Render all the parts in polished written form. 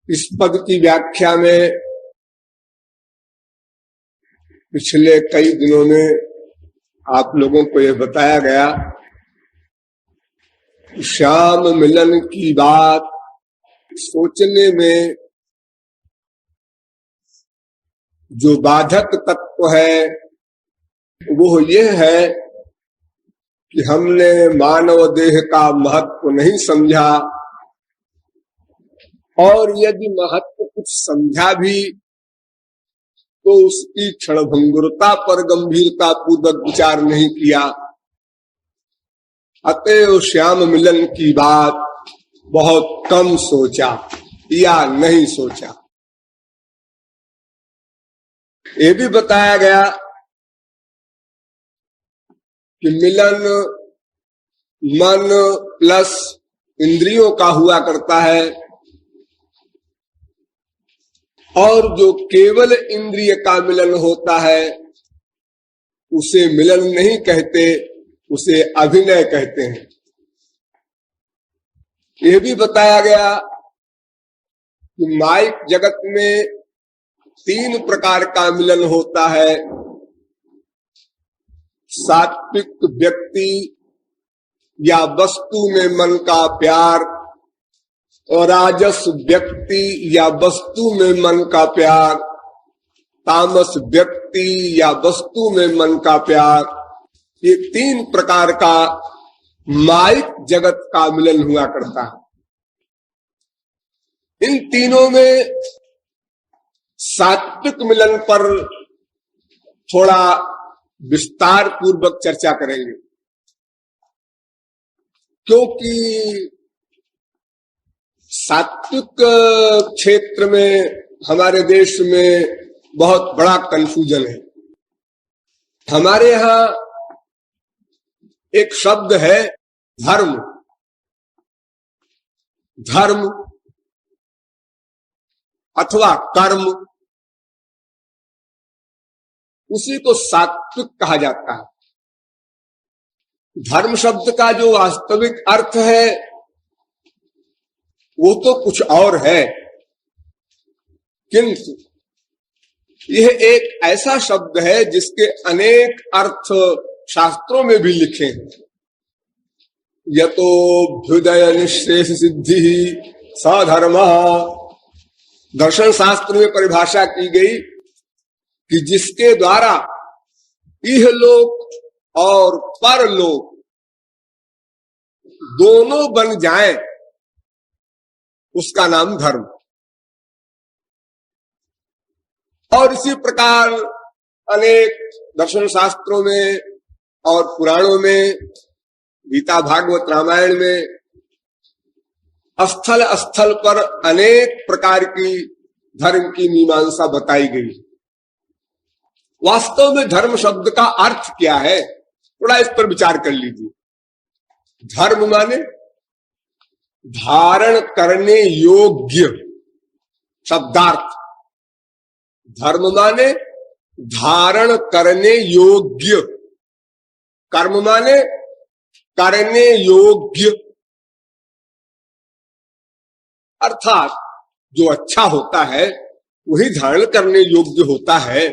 इस पद की व्याख्या में पिछले कई दिनों में आप लोगों को यह बताया गया, श्याम मिलन की बात सोचने में जो बाधक तत्व है वो ये है कि हमने मानव देह का महत्व नहीं समझा, और यदि महत्व कुछ समझा भी तो उसकी क्षणभंगुरता पर गंभीरता पूर्वक विचार नहीं किया। अतएव श्याम मिलन की बात बहुत कम सोचा या नहीं सोचा। ये भी बताया गया कि मिलन मन प्लस इंद्रियों का हुआ करता है, और जो केवल इंद्रिय का मिलन होता है उसे मिलन नहीं कहते, उसे अभिनय कहते हैं। यह भी बताया गया कि माइक जगत में 3 प्रकार का मिलन होता है। सात्विक व्यक्ति या वस्तु में मन का प्यार, और राजस व्यक्ति या वस्तु में मन का प्यार, तामस व्यक्ति या वस्तु में मन का प्यार। ये 3 प्रकार का माइक जगत का मिलन हुआ करता है। इन तीनों में सात्विक मिलन पर थोड़ा विस्तार पूर्वक चर्चा करेंगे, क्योंकि सात्विक क्षेत्र में हमारे देश में बहुत बड़ा कंफ्यूजन है। हमारे यहाँ एक शब्द है धर्म। धर्म अथवा कर्म, उसी को सात्विक कहा जाता है। धर्म शब्द का जो वास्तविक अर्थ है वो तो कुछ और है, किंतु यह एक ऐसा शब्द है जिसके अनेक अर्थ शास्त्रों में भी लिखे हैं। यतोऽभ्युदय निःशेष सिद्धि सधर्मः, दर्शन शास्त्र में परिभाषा की गई कि जिसके द्वारा इहलोक और परलोक दोनों बन जाएं उसका नाम धर्म। और इसी प्रकार अनेक दर्शन शास्त्रों में और पुराणों में, गीता भागवत रामायण में स्थल स्थल पर अनेक प्रकार की धर्म की मीमांसा बताई गई। वास्तव में धर्म शब्द का अर्थ क्या है, थोड़ा इस पर विचार कर लीजिए। धर्म माने धारण करने योग्य शब्दार्थ। धर्म माने धारण करने योग्य, कर्म माने करने योग्य। अर्थात जो अच्छा होता है वही धारण करने योग्य होता है।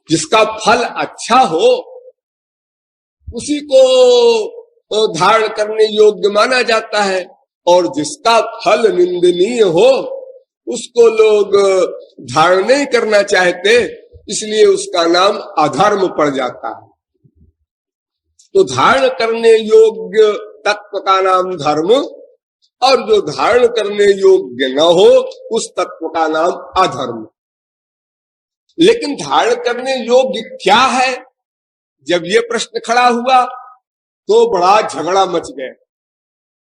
जिसका फल अच्छा हो उसी को धारण करने योग्य माना जाता है, और जिसका फल निंदनीय हो उसको लोग धारण नहीं करना चाहते, इसलिए उसका नाम अधर्म पड़ जाता है। तो धारण करने योग्य तत्व का नाम धर्म, और जो धारण करने योग्य न हो उस तत्व का नाम अधर्म। लेकिन धारण करने योग्य क्या है, जब ये प्रश्न खड़ा हुआ तो बड़ा झगड़ा मच गया।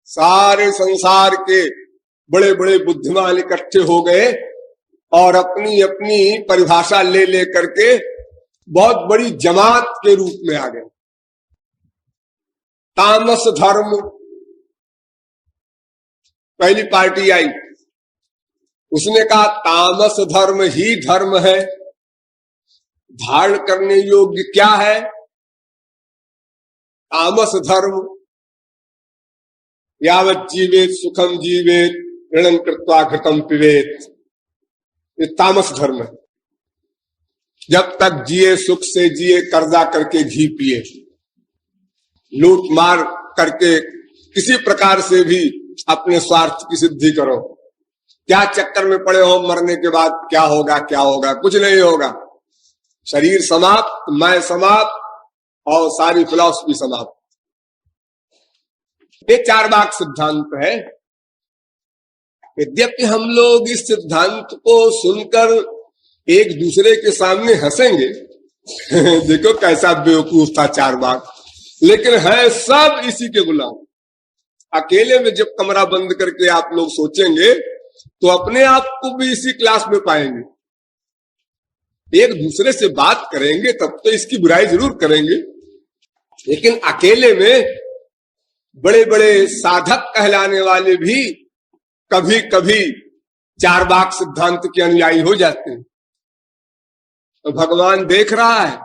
सारे संसार के बड़े बड़े बुद्धिमान इकट्ठे हो गए और अपनी अपनी परिभाषा ले ले करके बहुत बड़ी जमात के रूप में आ गए। तामस धर्म पहली पार्टी आई, उसने कहा तामस धर्म ही धर्म है। धारण करने योग्य क्या है? तामस धर्म। यावत जीवेत सुखम जीवेत ऋणं कृत्वा घृतं पिबेत, ये तामस धर्म है। जब तक जिए सुख से जिए, कर्जा करके घी पिए, लूट मार करके किसी प्रकार से भी अपने स्वार्थ की सिद्धि करो। क्या चक्कर में पड़े हो, मरने के बाद क्या होगा, क्या होगा, कुछ नहीं होगा। शरीर समाप्त, मैं समाप्त और सारी फिलॉसफी समाप्त। ये चारवाक सिद्धांत है। यद्यपि हम लोग इस सिद्धांत को सुनकर एक दूसरे के सामने हंसेंगे देखो कैसा बेवकूफ था चारवाक, लेकिन है सब इसी के गुलाम। अकेले में जब कमरा बंद करके आप लोग सोचेंगे तो अपने आप को भी इसी क्लास में पाएंगे। एक दूसरे से बात करेंगे तब तो इसकी बुराई जरूर करेंगे, लेकिन अकेले में बड़े बड़े साधक कहलाने वाले भी कभी कभी चारवाक सिद्धांत के अनुयायी हो जाते हैं। तो भगवान देख रहा है,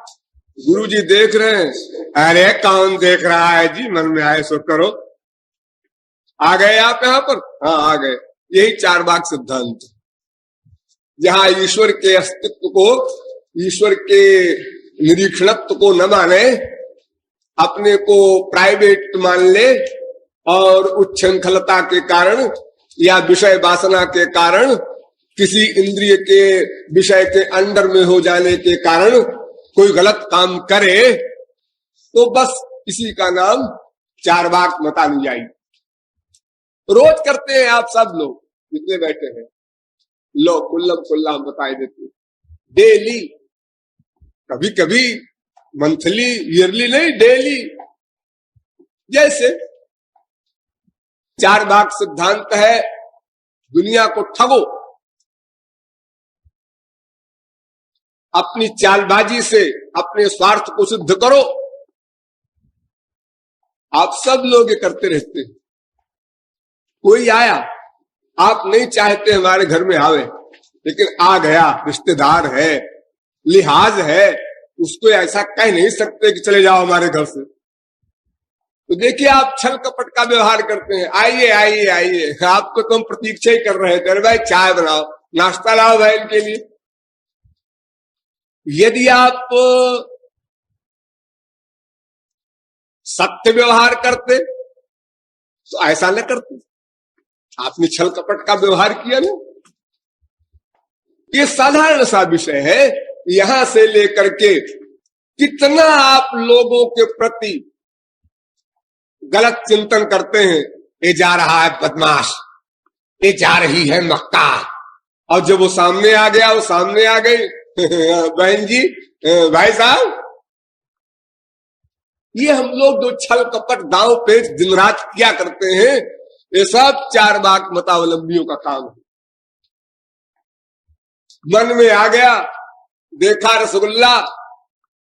गुरु जी देख रहे हैं। अरे कौन देख रहा है जी, मन में आए सो करो। आ गए आप यहां पर? हाँ आ गए। यही चारवाक सिद्धांत, जहां ईश्वर के अस्तित्व को, ईश्वर के निरीक्षणत्व को न माने, अपने को प्राइवेट मान ले और उच्छृंखलता के कारण या विषय वासना के कारण, किसी इंद्रिय के विषय के अंडर में हो जाने के कारण कोई गलत काम करे तो बस इसी का नाम चारवाक मतानुयायी। रोज करते हैं आप सब लोग जितने बैठे हैं, लो कुल्लम कुल्ला बताए देते, डेली, कभी कभी मंथली, ईयरली नहीं, डेली। जैसे चारवाक सिद्धांत है, दुनिया को ठगो, अपनी चालबाजी से अपने स्वार्थ को सिद्ध करो। आप सब लोग ये करते रहते हैं। कोई आया, आप नहीं चाहते हमारे घर में आवे, लेकिन आ गया, रिश्तेदार है, लिहाज है, उसको ऐसा कह नहीं सकते कि चले जाओ हमारे घर से। तो देखिए आप छल कपट का व्यवहार करते हैं। आइए आइए आइए, आपको तो हम प्रतीक्षा ही कर रहे थे, अरे भाई चाय बनाओ, नाश्ता लाओ भाई इनके लिए। यदि आप सत्य व्यवहार करते तो ऐसा न करते, आपने छल कपट का व्यवहार किया ना। ये साधारण सा विषय है। यहां से लेकर के कितना आप लोगों के प्रति गलत चिंतन करते हैं। ये जा रहा है बदमाश, ये जा रही है मक्कार, और जब वो सामने आ गया, वो सामने आ गई बहन जी, भाई साहब, ये हम लोग जो छल कपट दांव पेच दिन रात किया करते हैं, ये सब चारवाक मतावलंबियों का काम है। मन में आ गया, देखा रसगुल्ला,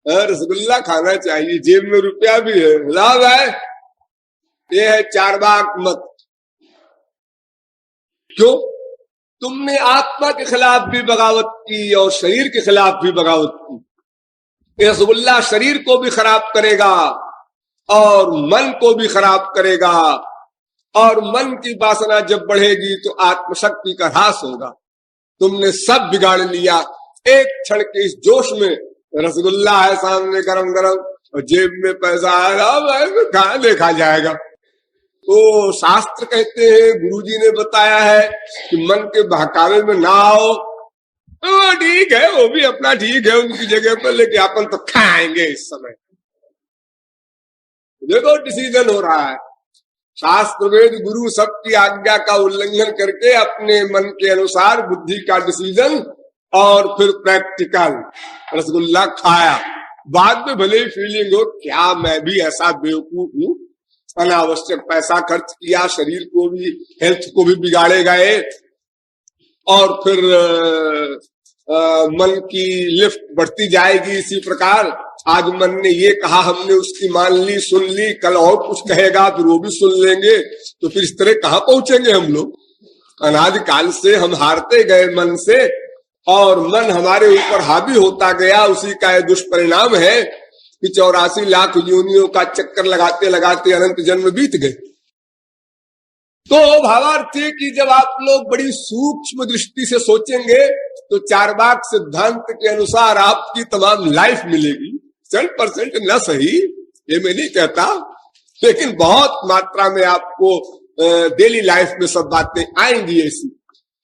रसगुल्ला खाना चाहिए, जेब में रुपया भी है, लाभ है, ये है चारवाक मत। क्यों? तुमने आत्मा के खिलाफ भी बगावत की और शरीर के खिलाफ भी बगावत की। रसगुल्ला शरीर को भी खराब करेगा और मन को भी खराब करेगा, और मन की वासना जब बढ़ेगी तो आत्मशक्ति का ह्रास होगा। तुमने सब बिगाड़ लिया एक क्षण के इस जोश में। रसगुल्ला है सामने गरम गरम और जेब में पैसा आ रहा है, कहां देखा जाएगा। तो शास्त्र कहते हैं, गुरुजी ने बताया है कि मन के बहकावे में ना आओ। तो ठीक है, वो भी अपना ठीक है उनकी जगह पर, लेकिन अपन तो खाएंगे इस समय। देखो डिसीजन हो रहा है, शास्त्र वेद गुरु सबकी आज्ञा का उल्लंघन करके अपने मन के अनुसार बुद्धि का डिसीजन और फिर प्रैक्टिकल रसगुल्ला खाया। बाद में भले ही फीलिंग हो क्या मैं भी ऐसा बेवकूफ हूं, अनावश्यक पैसा खर्च किया, शरीर को भी हेल्थ को भी बिगाड़े गए, और फिर मन की लिफ्ट बढ़ती जाएगी। इसी प्रकार आज मन ने ये कहा, हमने उसकी मान ली, सुन ली, कल और कुछ कहेगा फिर वो भी सुन लेंगे, तो फिर इस तरह कहां पहुंचेंगे हम लोग। अनादिकाल से हम हारते गए मन से, और मन हमारे ऊपर हावी होता गया। उसी का यह दुष्परिणाम है कि 84 लाख योनियों का चक्कर लगाते लगाते अनंत जन्म बीत गए। तो भावार्थ है कि जब आप लोग बड़ी सूक्ष्म दृष्टि से सोचेंगे तो चारवाक सिद्धांत के अनुसार आपकी तमाम लाइफ मिलेगी। 100% न सही, ये मैं नहीं कहता, लेकिन बहुत मात्रा में आपको डेली लाइफ में सब बातें आएंगी ऐसी,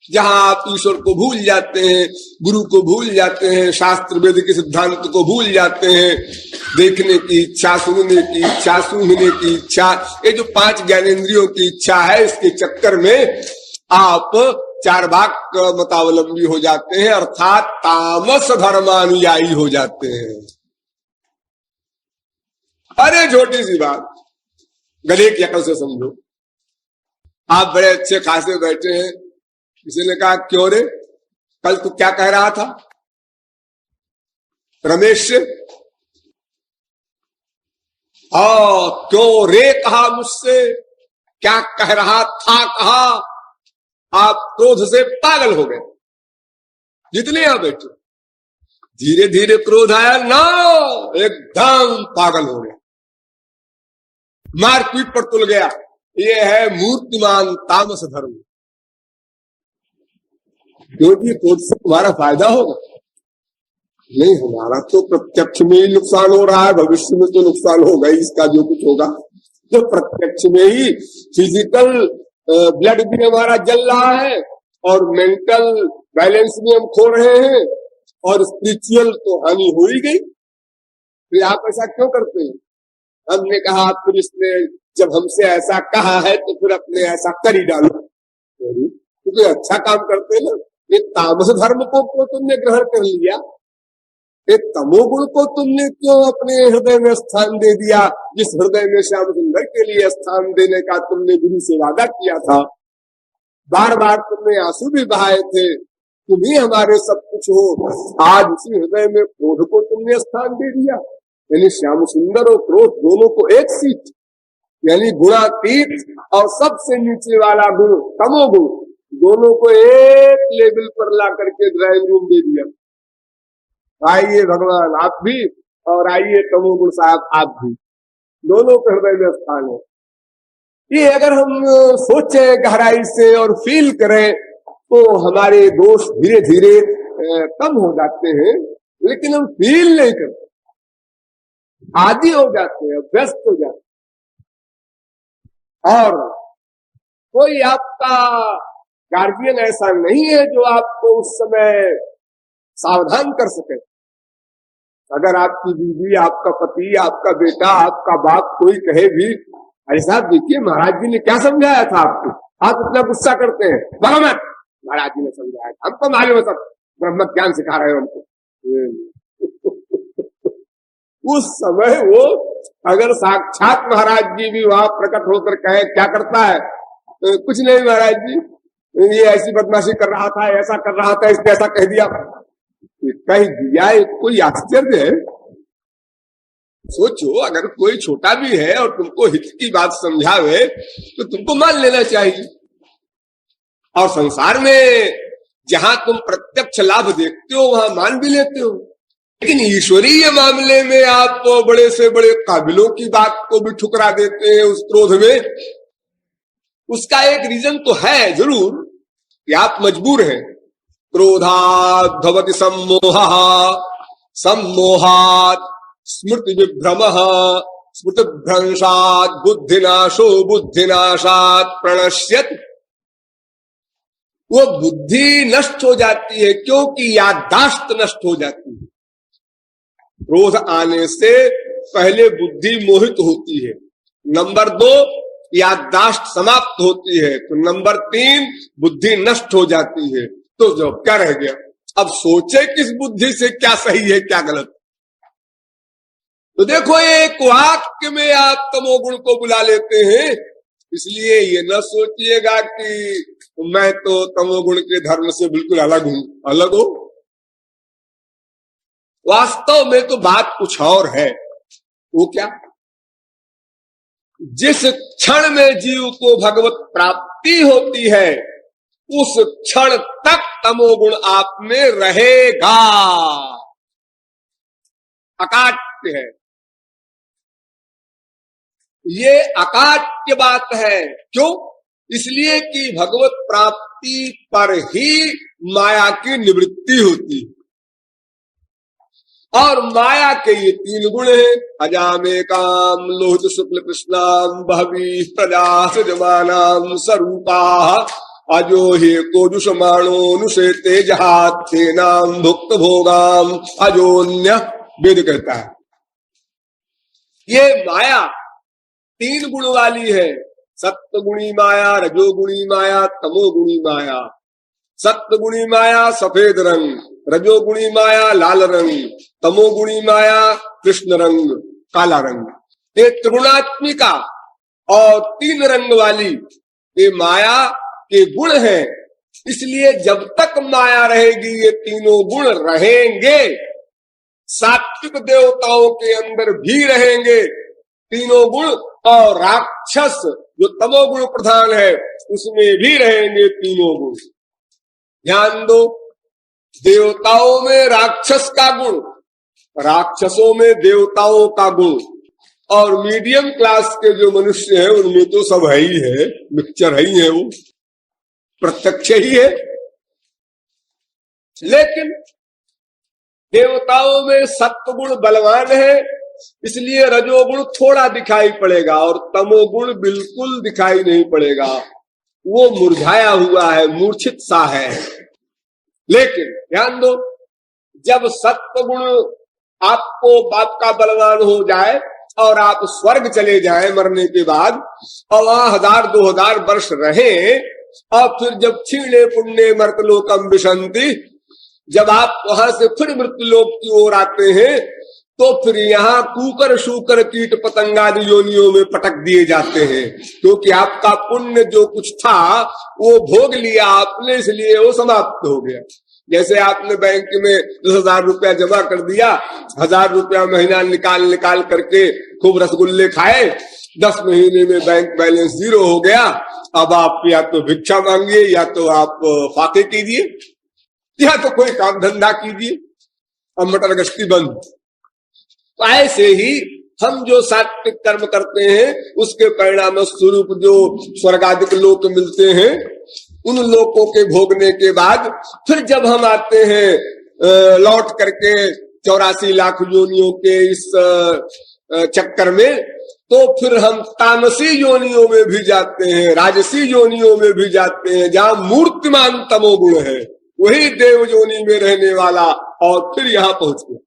जहां आप ईश्वर को भूल जाते हैं, गुरु को भूल जाते हैं, शास्त्र वेद के सिद्धांत को भूल जाते हैं, देखने की इच्छा, सुनने की इच्छा, सूंघने की इच्छा, ये जो 5 ज्ञानेंद्रियों की इच्छा है, इसके चक्कर में आप चारवाक मतावलंबी हो जाते हैं, अर्थात तामस धर्मानुयायी हो जाते हैं। अरे छोटी सी बात, गले की अकल से समझो। आप बड़े अच्छे खासे बैठे हैं, किसी ने कहा क्यों रे, कल तू क्या कह रहा था रमेश से? क्यों रे कहा मुझसे, क्या कह रहा था कहा? आप क्रोध से पागल हो गए जितने यहां बैठे। धीरे धीरे क्रोध आया ना, एकदम पागल हो गया, मारपीट पर तुल गया। ये है मूर्तिमान तामस धर्म। क्योंकि क्रोध से तुम्हारा फायदा होगा नहीं, हमारा तो प्रत्यक्ष में ही नुकसान हो रहा है, भविष्य में तो नुकसान होगा ही इसका जो कुछ होगा। तो प्रत्यक्ष में ही फिजिकल ब्लड भी हमारा जल रहा है और मेंटल बैलेंस भी हम खो रहे हैं और स्पिरिचुअल तो हानि हो ही गई। फिर आप ऐसा क्यों करते हैं? हमने कहा फिर इसने जब हमसे ऐसा कहा है तो फिर अपने ऐसा कर ही डालो, क्योंकि अच्छा काम करते ना। ये तामस धर्म को तुमने ग्रहण कर लिया, एक तमोगुण को तुमने क्यों अपने हृदय में स्थान दे दिया, जिस हृदय में श्याम सुंदर के लिए स्थान देने का तुमने गुरु से वादा किया था। बार बार तुमने आंसू भी बहाए थे, तुम ही हमारे सब कुछ हो। आज उसी हृदय में क्रोध को तुमने स्थान दे दिया, यानी श्याम सुंदर और क्रोध दोनों को एक सीट, यानी गुणातीत और सबसे नीचे वाला गुण तमोगुण, दोनों को एक लेवल पर ला करके ड्राइंग रूम दे दिया। आइए भगवान आप भी और आइए तमोगुण साहब आप भी, दोनों के हृदय में स्थान है। ये अगर हम सोचे गहराई से और फील करें तो हमारे दोष धीरे धीरे कम हो जाते हैं, लेकिन हम फील नहीं करते, आदी हो जाते हैं, व्यस्त हो जाते हैं। और कोई आपका गार्जियन ऐसा नहीं है जो आपको उस समय सावधान कर सके। अगर आपकी बीवी, आपका पति, आपका बेटा, आपका बाप कोई कहे भी अरे साहब देखिए महाराज जी ने क्या समझाया था आपको, आप इतना गुस्सा करते हैं, बोलो मत, महाराज जी ने समझाया था, हमको मालूम है, सब ब्रह्म ज्ञान सिखा रहे हो हमको। उस समय वो अगर साक्षात महाराज जी भी वहां प्रकट होकर कहे, क्या करता है? कुछ नहीं महाराज जी, ये ऐसी बदमाशी कर रहा था, ऐसा कर रहा था, इसने ऐसा कह दिया, कह दिया। कोई आश्चर्य है? सोचो अगर कोई छोटा भी है और तुमको हित की बात समझावे तो तुमको मान लेना चाहिए। और संसार में जहां तुम प्रत्यक्ष लाभ देखते हो वहां मान भी लेते हो, लेकिन ईश्वरीय मामले में आप बड़े से बड़े काबिलों की बात को भी ठुकरा देते हैं उस क्रोध में। उसका एक रीजन तो है जरूर कि आप मजबूर हैं। क्रोधात् भवति सम्मोहः, सम्मोहात् स्मृति विभ्रमः, स्मृति भ्रंशात् बुद्धिनाशो, बुद्धिनाशात् प्रणश्यति। वो बुद्धि नष्ट हो जाती है क्योंकि याददाश्त नष्ट हो जाती है। क्रोध आने से पहले बुद्धि मोहित होती है, नंबर 2 याददाश्त समाप्त होती है, तो नंबर 3 बुद्धि नष्ट हो जाती है। तो जो क्या रह गया? अब सोचे किस बुद्धि से क्या सही है क्या गलत। तो देखो एक वाक्य में आप तमोगुण को बुला लेते हैं, इसलिए ये न सोचिएगा कि मैं तो तमोगुण के धर्म से बिल्कुल अलग हूं। अलग हो, वास्तव में तो बात कुछ और है। वो क्या? जिस क्षण में जीव को भगवत प्राप्ति होती है उस क्षण तक तमोगुण आप में रहेगा, अकाट्य है। ये अकाट्य बात है। क्यों? इसलिए कि भगवत प्राप्ति पर ही माया की निवृत्ति होती है। और माया के ये 3 गुण हैं, अजामेकाम लोहित शुक्ल कृष्णाम बहवी प्रजा सजमानाम स्वरूपा अजो हे कोजुषमाणो नुषेते जहाते नाम भुक्त भोगाम अजोन्य वेद कहता है। ये माया 3 गुण वाली है, सत्वगुणी माया, रजोगुणी माया, तमोगुणी माया। सत्वगुणी माया सफेद रंग, रजोगुणी माया लाल रंग, तमोगुणी माया कृष्ण रंग काला रंग। ये त्रिगुणात्मिका और 3 रंग वाली ये माया के गुण हैं। इसलिए जब तक माया रहेगी ये तीनों गुण रहेंगे। सात्विक देवताओं के अंदर भी रहेंगे तीनों गुण, और राक्षस जो तमोगुण प्रधान है उसमें भी रहेंगे तीनों गुण। ध्यान दो, देवताओं में राक्षस का गुण, राक्षसों में देवताओं का गुण, और मीडियम क्लास के जो मनुष्य हैं उनमें तो सब है ही है, मिक्सचर है ही है, वो प्रत्यक्ष ही है। लेकिन देवताओं में सत्वगुण बलवान है, इसलिए रजोगुण थोड़ा दिखाई पड़ेगा और तमोगुण बिल्कुल दिखाई नहीं पड़ेगा, वो मुरझाया हुआ है, मूर्छित सा है। लेकिन ध्यान दो, जब सत्वगुण आपको बाप का बलवान हो जाए और आप स्वर्ग चले जाएं मरने के बाद, और वहां 1000-2000 वर्ष रहें, और फिर जब क्षीणे पुण्य मर्तलोकम विशंति, जब आप वहां से फिर मृत्युलोक की ओर आते हैं, तो फिर यहाँ कूकर शूकर कीट पतंगादि योनियों में पटक दिए जाते हैं, क्योंकि आपका पुण्य जो कुछ था वो भोग लिया आपने, इसलिए वो समाप्त हो गया। जैसे आपने बैंक में 10,000 रुपया जमा कर दिया, 1000 रुपया महीना निकाल करके खूब रसगुल्ले खाए, 10 महीने में बैंक बैलेंस 0 हो गया। अब आप या तो भिक्षा मांगिए, या तो आप फाके कीजिए, या तो कोई काम धंधा कीजिए, अब मटर गश्ती बंद। तो ऐसे ही हम जो सात्विक कर्म करते हैं उसके परिणाम स्वरूप जो स्वर्गादिक लोक मिलते हैं, उन लोकों के भोगने के बाद फिर जब हम आते हैं लौट करके 84 लाख योनियों के इस चक्कर में, तो फिर हम तामसी योनियों में भी जाते हैं, राजसी योनियों में भी जाते हैं, जहां मूर्तिमान तमोगुण है, वही देव योनि में रहने वाला, और फिर यहां पहुंच गया।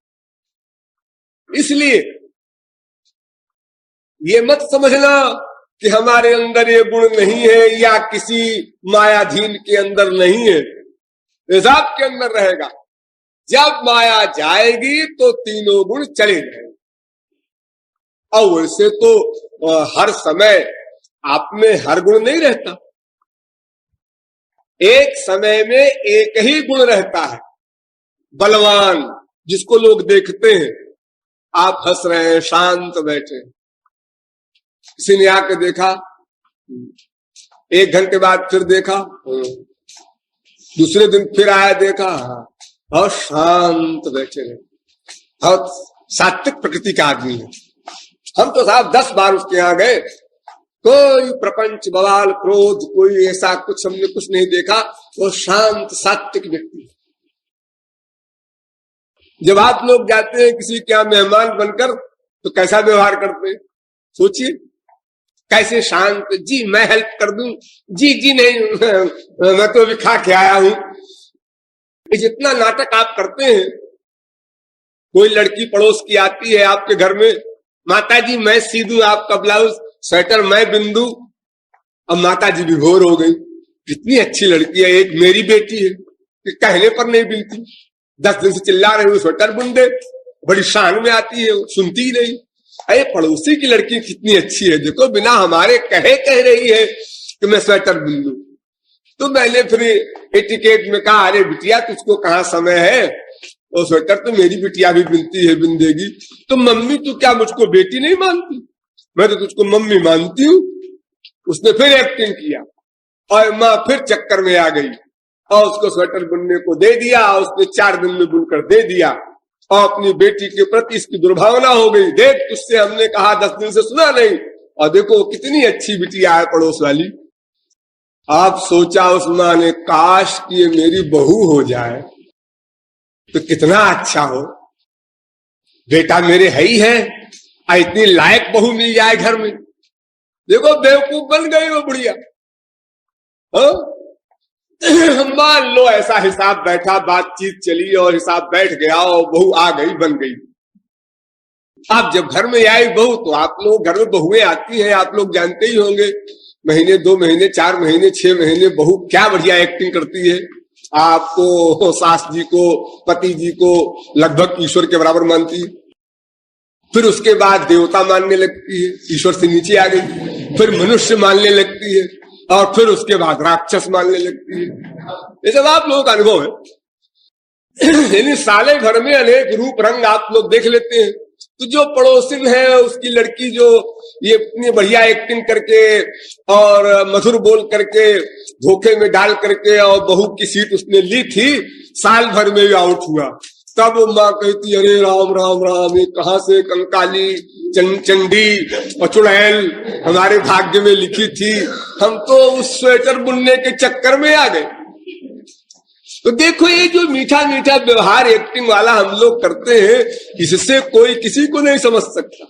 इसलिए ये मत समझना कि हमारे अंदर ये गुण नहीं है या किसी मायाधीन के अंदर नहीं है, हिसाब के अंदर रहेगा। जब माया जाएगी तो तीनों गुण चले जाएंगे। और वैसे तो हर समय आप में हर गुण नहीं रहता, एक समय में एक ही गुण रहता है बलवान, जिसको लोग देखते हैं। आप हंस रहे हैं, शांत बैठे, किसी ने आके देखा, 1 घंटे बाद फिर देखा, दूसरे दिन फिर आया देखा, बहुत शांत बैठे रहे, बहुत सात्विक प्रकृति का आदमी है। हम तो साहब 10 बार उसके यहाँ गए, कोई प्रपंच बवाल क्रोध कोई ऐसा कुछ हमने कुछ नहीं देखा, वो शांत सात्विक व्यक्ति। जब आप लोग जाते हैं किसी के यहाँ मेहमान बनकर, तो कैसा व्यवहार करते हैं सोचिए, कैसे शांत, जी मैं हेल्प कर दूं, जी नहीं मैं तो अभी खा के आया हूं। जितना नाटक आप करते हैं, कोई लड़की पड़ोस की आती है आपके घर में, माता जी मैं सी दूं आपका ब्लाउज, स्वेटर मैं बिंदु। अब माता जी विभोर हो गई, कितनी अच्छी लड़की है, एक मेरी बेटी है, कहने पर नहीं बिनती, 10 दिन से चिल्ला रहे हो स्वेटर बुन दे, बड़ी शान में आती है, सुनती ही नहीं। अरे पड़ोसी की लड़की कितनी अच्छी है, देखो बिना हमारे कहे कह रही है कि मैं स्वेटर बुन दूं। तो मैंने फिर एटिकेट में कहा, अरे बिटिया तुझको कहाँ समय है, वो स्वेटर तो मेरी बिटिया भी बिनती है, बिन देगी। तो मम्मी तू क्या मुझको बेटी नहीं मानती, मैं तो तुझको मम्मी मानती हूँ। उसने फिर एक्टिंग किया और माँ फिर चक्कर में आ गई और उसको स्वेटर बुनने को दे दिया। उसने 4 दिन में बुनकर दे दिया और अपनी बेटी के प्रति इसकी दुर्भावना हो गई। देख तुझसे हमने कहा 10 दिन से सुना नहीं, और देखो कितनी अच्छी बिटिया है पड़ोस वाली। आप सोचा उस माँ ने, काश कि ये मेरी बहू हो जाए तो कितना अच्छा हो, बेटा मेरे है ही है, इतनी लायक बहू मिल जाए घर में। देखो बेवकूफ बन गई वो बुढ़िया। मान लो ऐसा हिसाब बैठा, बातचीत चली और हिसाब बैठ गया और बहू आ गई, बन गई। आप जब घर में आई बहू, तो आप लोग घर में बहुएं आती हैं, आप लोग जानते ही होंगे, महीने 2 महीने 4 महीने 6 महीने बहू क्या बढ़िया एक्टिंग करती है। आपको, सास जी को, पति जी को लगभग ईश्वर के बराबर मानती है। फिर उसके बाद देवता मानने लगती है, ईश्वर से नीचे आ गई। फिर मनुष्य मानने लगती है और फिर उसके बाद राक्षस मानने लगती है। ये सब आप लोगों का अनुभव है। यानी साले भर में अनेक रूप रंग आप लोग देख लेते हैं। तो जो पड़ोसिन है उसकी लड़की जो ये इतनी बढ़िया एक्टिंग करके और मधुर बोल करके धोखे में डाल करके और बहू की सीट उसने ली थी, साल भर में भी आउट हुआ। तब माँ कहती, अरे राम राम राम, ये कहाँ से कंकाली चंडी और चुड़ैल हमारे भाग्य में लिखी थी, हम तो उस स्वेटर बुनने के चक्कर में आ गए। तो देखो ये जो मीठा मीठा व्यवहार एक्टिंग वाला हम लोग करते हैं, इससे कोई किसी को नहीं समझ सकता।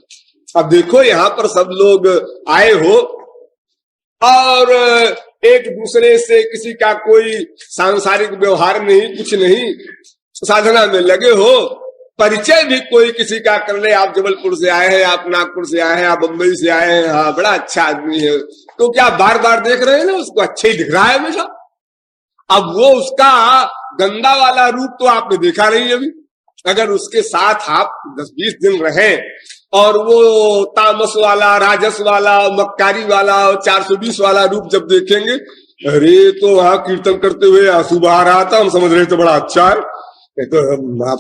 अब देखो यहाँ पर सब लोग आए हो और एक दूसरे से किसी का कोई सांसारिक व्यवहार नहीं, कुछ नहीं, साधना में लगे हो, परिचय भी कोई किसी का कर ले, आप जबलपुर से आए हैं, आप नागपुर से आए हैं, आप बंबई से आए हैं, हाँ बड़ा अच्छा आदमी है, तो क्या बार बार देख रहे हैं ना, उसको अच्छा ही दिख रहा है हमेशा। अब वो उसका गंदा वाला रूप तो आपने देखा नहीं अभी। अगर उसके साथ आप 10-20 दिन रहे और वो तामस वाला, राजस वाला, मक्कारी वाला और 420 वाला रूप जब देखेंगे, अरे तो वहां कीर्तन करते हुए आंसू बहा रहा था, हम समझ रहे थे बड़ा अच्छा है, तो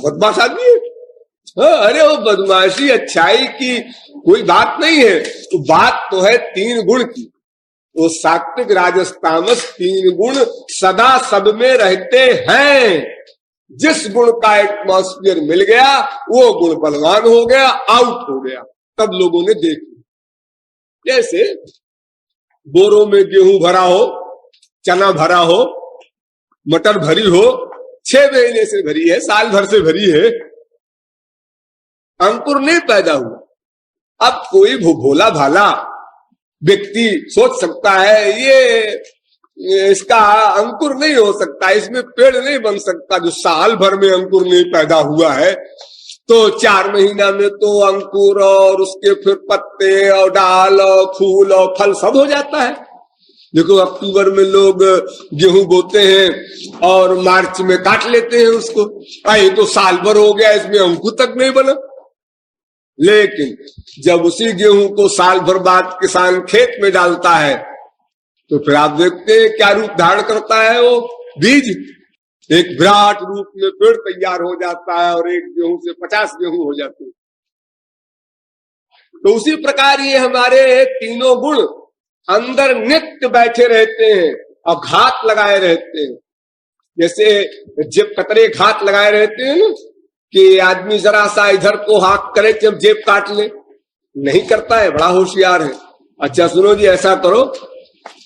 बदमाश आदमी है। अरे वो बदमाशी अच्छाई की कोई बात नहीं है, तो बात तो है 3 गुण की। वो सात्विक राजस तामस 3 गुण सदा सब में रहते हैं। जिस गुण का एटमॉस्फेयर मिल गया वो गुण बलवान हो गया, आउट हो गया। तब लोगों ने देखा, जैसे बोरों में गेहूं भरा हो, चना भरा हो, मटर भरी हो, 6 महीने से भरी है, साल भर से भरी है, अंकुर नहीं पैदा हुआ। अब कोई भोला भाला व्यक्ति सोच सकता है ये इसका अंकुर नहीं हो सकता, इसमें पेड़ नहीं बन सकता, जो साल भर में अंकुर नहीं पैदा हुआ है। तो 4 महीना में तो अंकुर और उसके फिर पत्ते और डाल और फूल और फल सब हो जाता है। देखो अक्टूबर में लोग गेहूं बोते हैं और मार्च में काट लेते हैं उसको, ये तो साल भर हो गया, इसमें अंकुर तक नहीं बना। लेकिन जब उसी गेहूं को साल भर बाद किसान खेत में डालता है तो फिर आप देखते हैं क्या रूप धारण करता है वो बीज। एक विराट रूप में पेड़ तैयार हो जाता है और एक गेहूं से 50 गेहूं हो जाते हैं। तो उसी प्रकार ये हमारे तीनों गुण अंदर नित्य बैठे रहते हैं और घात लगाए रहते हैं। जैसे जेब कतरे घात लगाए रहते हैं ना, कि आदमी जरा सा इधर को हाथ करे जब जेब काट ले, नहीं करता है, बड़ा होशियार है। अच्छा सुनो जी, ऐसा करो,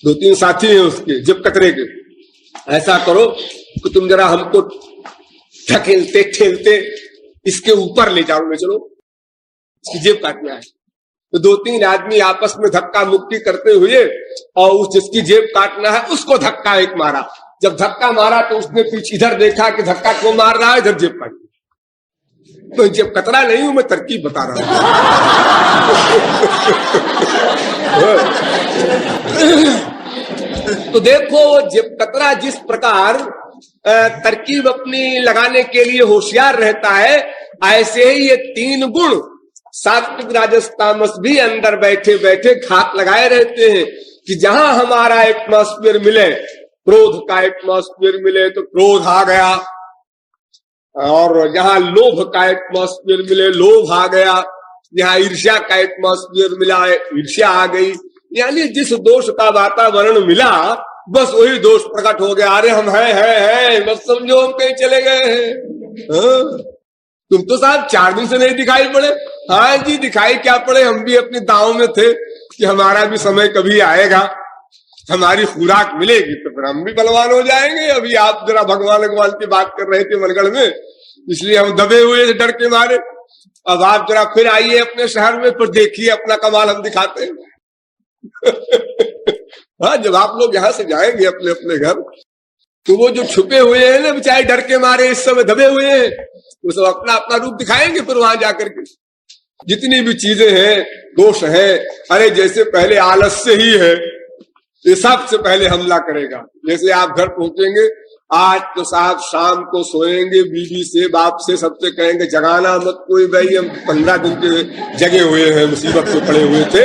2-3 साथी हैं उसके जेब कतरे के, ऐसा करो कि तुम जरा हमको धकेलते ठेलते इसके ऊपर ले जाओ, ले चलो, इसकी जेब काटना है। तो 2-3 आदमी आपस में धक्का मुक्की करते हुए और उस जिसकी जेब काटना है उसको धक्का एक मारा। जब धक्का मारा तो उसने पीछे इधर देखा कि धक्का क्यों मार रहा है, इधर जेब काट। तो जेब कतरा नहीं हूं मैं, तरकीब बता रहा हूं। तो देखो जेब कतरा जिस प्रकार तरकीब अपनी लगाने के लिए होशियार रहता है, ऐसे ही ये 3 गुण सात्विक राजस तामस भी अंदर बैठे बैठे घात लगाए रहते हैं कि जहां हमारा एटमॉस्फेयर मिले, क्रोध का एटमॉस्फेयर मिले तो क्रोध आ गया, और जहां लोभ का एटमॉस्फेयर मिले लोभ आ गया, जहां ईर्ष्या का एटमॉस्फेयर मिला ईर्ष्या आ गई। यानी जिस दोष का वातावरण मिला बस वही दोष प्रकट हो गया। अरे हम है बस समझो हम कहीं चले गए हैं। तुम तो साहब 4 दिन से नहीं दिखाई पड़े। हाँ जी दिखाई क्या पड़े, हम भी अपने दांव में थे कि हमारा भी समय कभी आएगा। हमारी खुराक मिलेगी तो फिर हम भी बलवान हो जाएंगे। अभी आप जरा भगवान भगवान की बात कर रहे थे मनगढ़ में, इसलिए हम दबे हुए थे डर के मारे। अब आप जरा फिर आइए अपने शहर में, फिर देखिए अपना कमाल हम दिखाते हैं। हाँ, जब आप लोग यहां से जाएंगे अपने अपने घर, तो वो जो छुपे हुए हैं ना बेचारे डर के मारे इस समय दबे हुए हैं, वो सब अपना अपना रूप दिखाएंगे फिर वहां जाकर के। जितनी भी चीजें हैं, दोष है, अरे जैसे पहले आलस्य ही है, ये सबसे पहले हमला करेगा। जैसे आप घर पहुंचेंगे, आज तो साहब शाम को सोएंगे, बीवी से बाप से सबसे कहेंगे जगाना मत कोई, भाई हम 15 दिन के जगे हुए हैं, मुसीबत से पड़े हुए थे,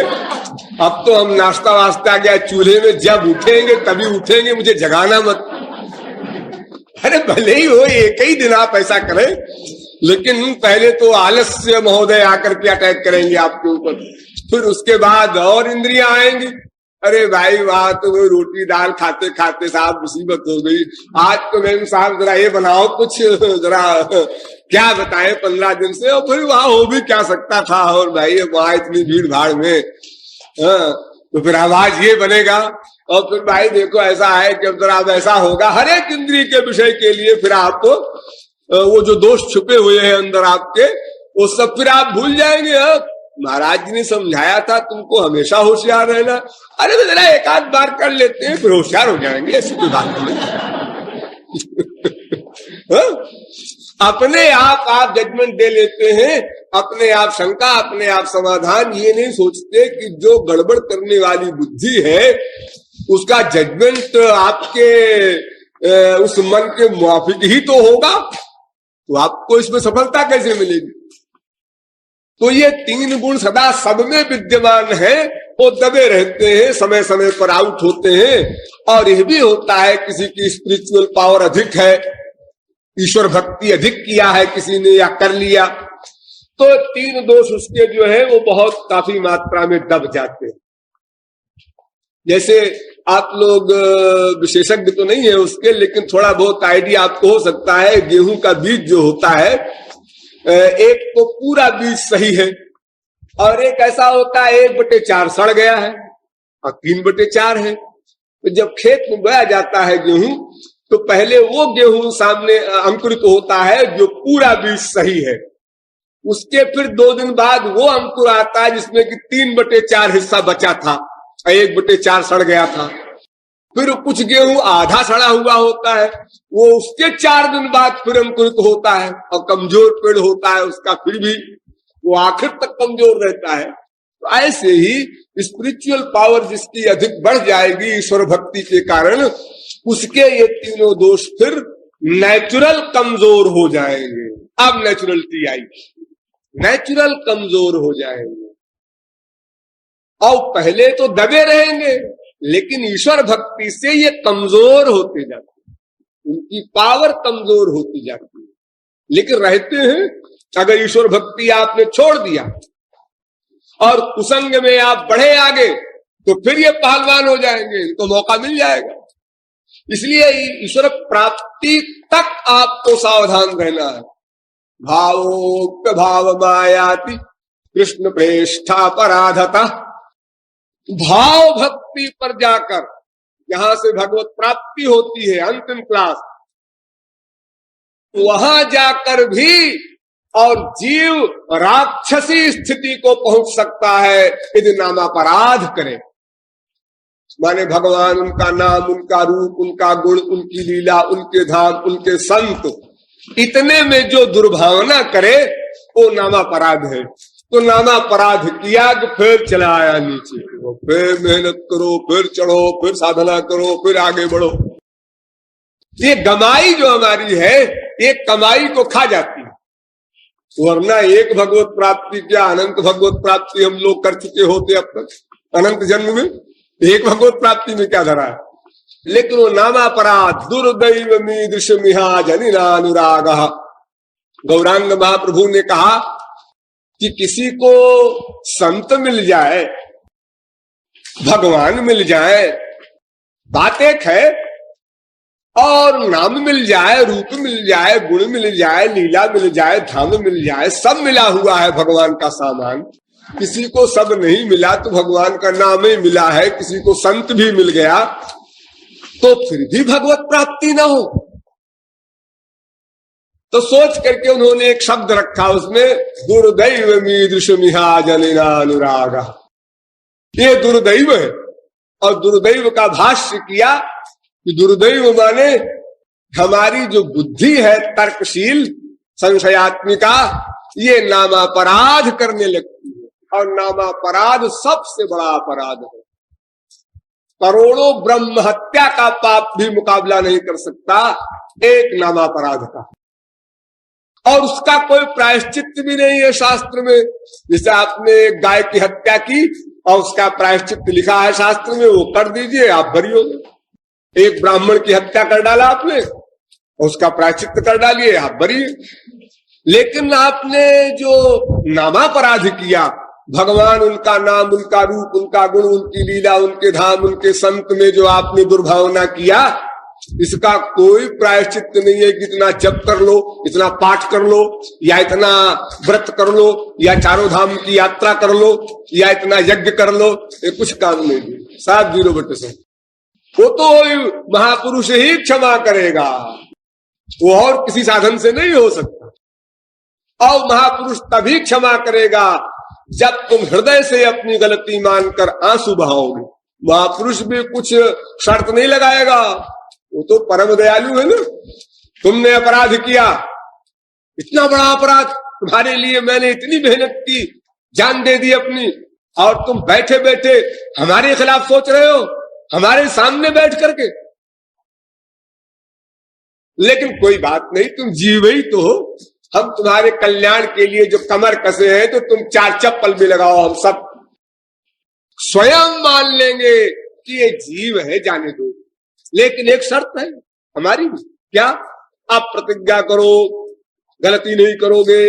अब तो हम नाश्ता वास्ता गया चूल्हे में, जब उठेंगे तभी उठेंगे, मुझे जगाना मत। अरे भले ही हो एक ही दिन आप ऐसा करें, लेकिन पहले तो आलस्य महोदय आकर के अटैक करेंगे आपके ऊपर, फिर उसके बाद और इंद्रियां आएंगी। अरे भाई वहां तो वो रोटी दाल खाते खाते साहब मुसीबत हो गई, आज तो मैम साहब जरा ये बनाओ कुछ, जरा क्या बताएं 15 दिन से, और फिर वहां हो भी क्या सकता था। और भाई वहां इतनी भीड़ भाड़ में, तो फिर आवाज ये बनेगा। और फिर भाई देखो ऐसा है कि अब जरा अब ऐसा होगा, हर एक इंद्रिय के विषय के लिए फिर आप वो जो दोष छुपे हुए हैं अंदर आपके, वो सब फिर आप भूल जाएंगे। महाराज जी ने समझाया था तुमको हमेशा होशियार रहना, अरे तो जरा एक आध बार कर लेते हैं फिर होशियार हो जाएंगे, ऐसी कोई बात नहीं। अपने आप जजमेंट दे लेते हैं, अपने आप शंका, अपने आप समाधान, ये नहीं सोचते कि जो गड़बड़ करने वाली बुद्धि है उसका जजमेंट आपके उस मन के मुआफिक ही तो होगा, तो आपको इसमें सफलता कैसे मिलेगी। तो ये 3 गुण सदा सब में विद्यमान है, वो दबे रहते हैं, समय समय पर आउट होते हैं। और यह भी होता है किसी की स्पिरिचुअल पावर अधिक है, ईश्वर भक्ति अधिक किया है किसी ने या कर लिया, तो 3 दोष उसके जो है वो बहुत काफी मात्रा में दब जाते हैं। जैसे आप लोग विशेषज्ञ तो नहीं है उसके, लेकिन थोड़ा बहुत आइडिया आपको हो सकता है। गेहूं का बीज जो होता है, एक तो पूरा बीज सही है, और एक ऐसा होता है 1/4 सड़ गया है और 3/4 है। तो जब खेत में बोया जाता है गेहूं, तो पहले वो गेहूं सामने अंकुरित होता है जो पूरा बीज सही है, उसके फिर 2 दिन बाद वो अंकुर आता है जिसमें कि 3/4 हिस्सा बचा था, 1/4 सड़ गया था। फिर कुछ गेहूं आधा सड़ा हुआ होता है, वो उसके 4 दिन बाद फिर अंकुरित होता है और कमजोर पेड़ होता है उसका, फिर भी वो आखिर तक कमजोर रहता है। तो ऐसे ही स्पिरिचुअल पावर जिसकी अधिक बढ़ जाएगी ईश्वर भक्ति के कारण, उसके ये 3 दोष फिर नेचुरल कमजोर हो जाएंगे। अब नेचुरलिटी आई, नेचुरल कमजोर हो जाएंगे, और पहले तो दबे रहेंगे, लेकिन ईश्वर भक्ति से ये कमजोर होते जाते हैं, उनकी पावर कमजोर होती जाती है। लेकिन रहते हैं, अगर ईश्वर भक्ति आपने छोड़ दिया और कुसंग में आप बढ़े आगे, तो फिर ये पहलवान हो जाएंगे, इनको मौका मिल जाएगा। इसलिए ईश्वर प्राप्ति तक आपको सावधान रहना है। भावोक्त भाव मायाति कृष्ण प्रेष्ठा पराधता, भाव भक्ति पर जाकर यहां से भगवत प्राप्ति होती है, अंतिम क्लास, वहां जाकर भी और जीव राक्षसी स्थिति को पहुंच सकता है यदि नामापराध करे। माने भगवान, उनका नाम, उनका रूप, उनका गुण, उनकी लीला, उनके धाम, उनके संत, इतने में जो दुर्भावना करे वो नामापराध है। तो नामापराध किया कि फिर चला आया नीचे, फिर मेहनत करो, फिर चढ़ो, फिर साधना करो, फिर आगे बढ़ो। ये गमाई जो हमारी है, ये कमाई को खा जाती है। वरना एक भगवत प्राप्ति क्या, अनंत भगवत प्राप्ति हम लोग कर चुके होते अब तक, अनंत जन्म में एक भगवत प्राप्ति में क्या धरा है। लेकिन वो नामापराध दुर्दैव मीदृश मिहा जनिनानुराग। गौरांग महाप्रभु ने कहा कि किसी को संत मिल जाए, भगवान मिल जाए, बात एक है, और नाम मिल जाए, रूप मिल जाए, गुण मिल जाए, लीला मिल जाए, धाम मिल जाए, सब मिला हुआ है भगवान का सामान, किसी को सब नहीं मिला तो भगवान का नाम ही मिला है, किसी को संत भी मिल गया तो फिर भी भगवत प्राप्ति ना हो। तो सोच करके उन्होंने एक शब्द रखा उसमें, दुर्दैव मीदृशमिहा जनिना अनुराग। ये दुर्दैव है, और दुर्दैव का भाष्य किया कि दुर्दैव माने हमारी जो बुद्धि है तर्कशील संशयात्मिका, ये नामापराध करने लगती है, और नामापराध सबसे बड़ा अपराध है। करोड़ों ब्रह्म हत्या का पाप भी मुकाबला नहीं कर सकता एक नामापराध का, और उसका कोई प्रायश्चित भी नहीं है शास्त्र में। जैसे आपने एक गाय की हत्या की और उसका प्रायश्चित लिखा है शास्त्र में, वो कर दीजिए आप बरी हो गए। एक ब्राह्मण की हत्या कर डाला आपने, उसका प्रायश्चित कर डालिए आप बरी। लेकिन आपने जो नामापराध किया, भगवान, उनका नाम, उनका रूप, उनका गुण, उनकी लीला, उनके धाम, उनके संत में जो आपने दुर्भावना किया, इसका कोई प्रायश्चित नहीं है कि इतना जप कर लो, इतना पाठ कर लो, या इतना व्रत कर लो, या चारों धाम की यात्रा कर लो, या इतना यज्ञ कर लो। ये कुछ काम नहीं। 7-0-7 वो तो महापुरुष ही क्षमा करेगा, वो और किसी साधन से नहीं हो सकता। और महापुरुष तभी क्षमा करेगा जब तुम हृदय से अपनी गलती मानकर आंसू बहाओगे। महापुरुष भी कुछ शर्त नहीं लगाएगा, वो तो परम दयालु है ना। तुमने अपराध किया, इतना बड़ा अपराध, तुम्हारे लिए मैंने इतनी मेहनत की, जान दे दी अपनी, और तुम बैठे बैठे हमारे खिलाफ सोच रहे हो, हमारे सामने बैठ करके। लेकिन कोई बात नहीं, तुम जीव ही तो हो। हम तुम्हारे कल्याण के लिए जो कमर कसे हैं, तो तुम 4 चप्पल भी लगाओ, हम सब स्वयं मान लेंगे कि ये जीव है, जाने दो। लेकिन एक शर्त है हमारी, क्या? आप प्रतिज्ञा करो गलती नहीं करोगे,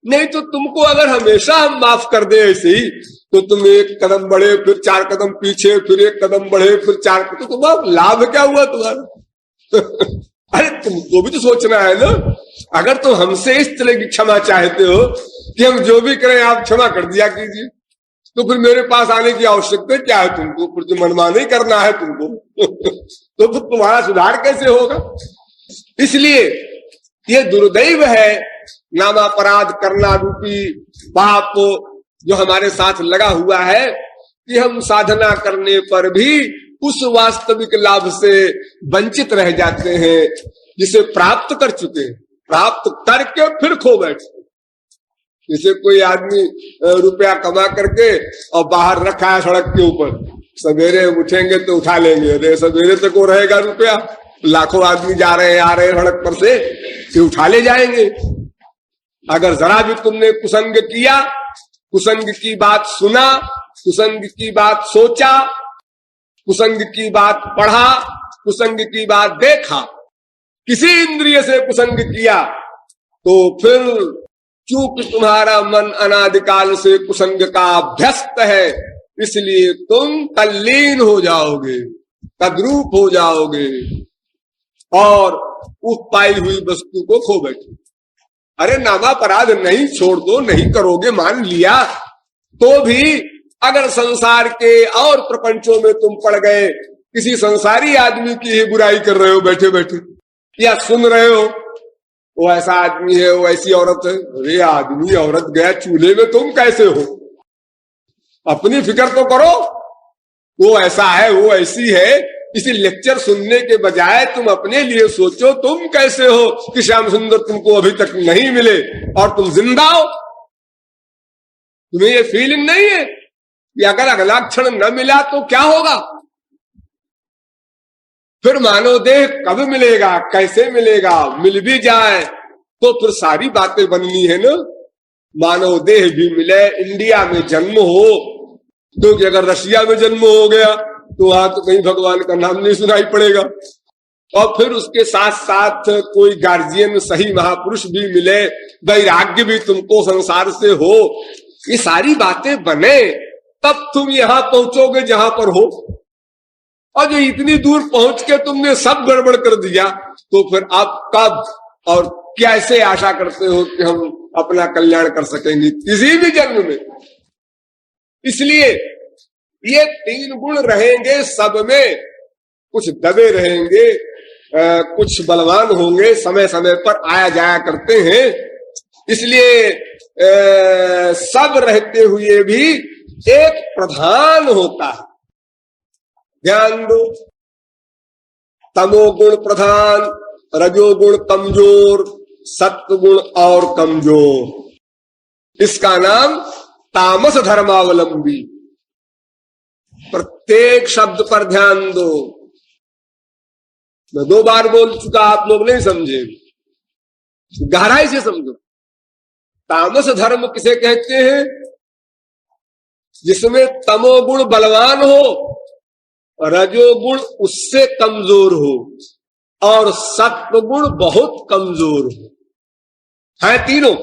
नहीं तो तुमको अगर हमेशा हम माफ कर दे ऐसे ही, तो तुम 1 कदम बढ़े, फिर 4 कदम पीछे, फिर 1 कदम बढ़े, फिर 4 कदम, तो तुम्हारा लाभ क्या हुआ तुम्हारा? अरे तुमको भी तो सोचना है ना। अगर तुम हमसे इस तरह की क्षमा चाहते हो कि हम जो भी करें आप क्षमा कर दिया कीजिए, तो फिर मेरे पास आने की आवश्यकता क्या है तुमको? फिर तो मनमानी करना है तुमको। तो फिर तुम्हारा सुधार कैसे होगा? इसलिए ये दुर्दैव है नामापराध करना रूपी पाप जो हमारे साथ लगा हुआ है, कि हम साधना करने पर भी उस वास्तविक लाभ से वंचित रह जाते हैं जिसे प्राप्त कर चुके हैं, प्राप्त करके फिर खो बैठे। जैसे कोई आदमी रुपया कमा करके और बाहर रखा है सड़क के ऊपर, सवेरे उठेंगे तो उठा लेंगे, अरे सवेरे तक वो रहेगा रुपया, लाखों आदमी जा रहे हैं आ रहे हैं सड़क पर से, कि उठा ले जाएंगे। अगर जरा भी तुमने कुसंग किया, कुसंग की बात सुना, कुसंग की बात सोचा, कुसंग की बात पढ़ा, कुसंग की बात देखा, किसी इंद्रिय से कुसंग किया, तो फिर चूंकि तुम्हारा मन अनादिकाल से कुसंग का अभ्यस्त है, इसलिए तुम तल्लीन हो जाओगे, तद्रूप हो जाओगे और उस पाई हुई वस्तु को खो बैठे। अरे नामापराध नहीं, छोड़ दो, नहीं करोगे मान लिया, तो भी अगर संसार के और प्रपंचों में तुम पड़ गए, किसी संसारी आदमी की ही बुराई कर रहे हो बैठे बैठे, या सुन रहे हो वो ऐसा आदमी है, वो ऐसी औरत है, अरे आदमी औरत गया चूल्हे में, तुम कैसे हो? अपनी फिक्र तो करो, वो ऐसा है, वो ऐसी है। इसी लेक्चर सुनने के बजाय तुम अपने लिए सोचो, तुम कैसे हो कि श्याम सुंदर तुमको अभी तक नहीं मिले और तुम जिंदा हो। तुम्हें ये फीलिंग नहीं है कि अगर अगला क्षण न मिला तो क्या होगा? फिर मानव देह कब मिलेगा, कैसे मिलेगा? मिल भी जाए तो फिर सारी बातें बननी है ना। मानव देह भी मिले, इंडिया में जन्म हो, क्योंकि अगर रशिया में जन्म हो गया तो वहां तो कहीं भगवान का नाम नहीं सुनाई पड़ेगा। और फिर उसके साथ साथ कोई गार्जियन सही महापुरुष भी मिले, वैराग्य भी तुमको संसार से हो, ये सारी बातें बने तब तुम यहां पहुंचोगे जहां पर हो। और जो इतनी दूर पहुंच के तुमने सब गड़बड़ कर दिया, तो फिर आप कब और कैसे आशा करते हो कि हम अपना कल्याण कर सकेंगे किसी भी जन्म में? इसलिए ये तीन गुण रहेंगे सब में, कुछ दबे रहेंगे, कुछ बलवान होंगे, समय समय पर आया जाया करते हैं। इसलिए सब रहते हुए भी एक प्रधान होता है। ध्यान दो, तमोगुण प्रधान, रजोगुण कमजोर, सत्वगुण और कमजोर। इसका नाम तामस धर्मावलंबी। प्रत्येक शब्द पर ध्यान दो। मैं 2 बार बोल चुका, आप लोग नहीं समझे, गहराई से समझो। तामस धर्म किसे कहते हैं? जिसमें तमोगुण बलवान हो, रजोगुण उससे कमजोर हो और सत्वगुण बहुत कमजोर हो, है तीनों।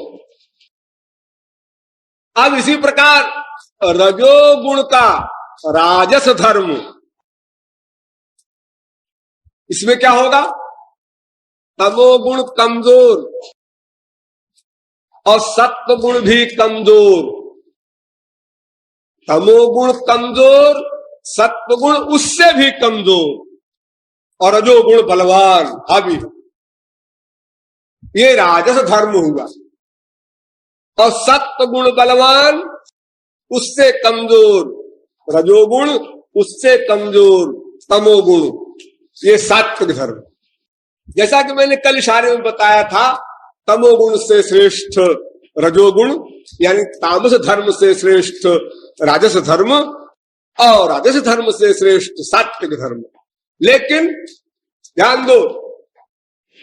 अब इसी प्रकार रजोगुण का राजस धर्म, इसमें क्या होगा? तमोगुण कमजोर और सत्वगुण भी कमजोर। तमोगुण कमजोर, सत्वगुण उससे भी कमजोर और रजोगुण बलवान हावी। ये राजस धर्म हुआ। और सत्वगुण बलवान, उससे कमजोर रजोगुण, उससे कमजोर तमोगुण, ये सात्विक धर्म। जैसा कि मैंने कल इशारे में बताया था, तमोगुण से श्रेष्ठ रजोगुण, यानी तामस धर्म से श्रेष्ठ राजस धर्म और राजस धर्म से श्रेष्ठ सात्विक धर्म। लेकिन ध्यान दो,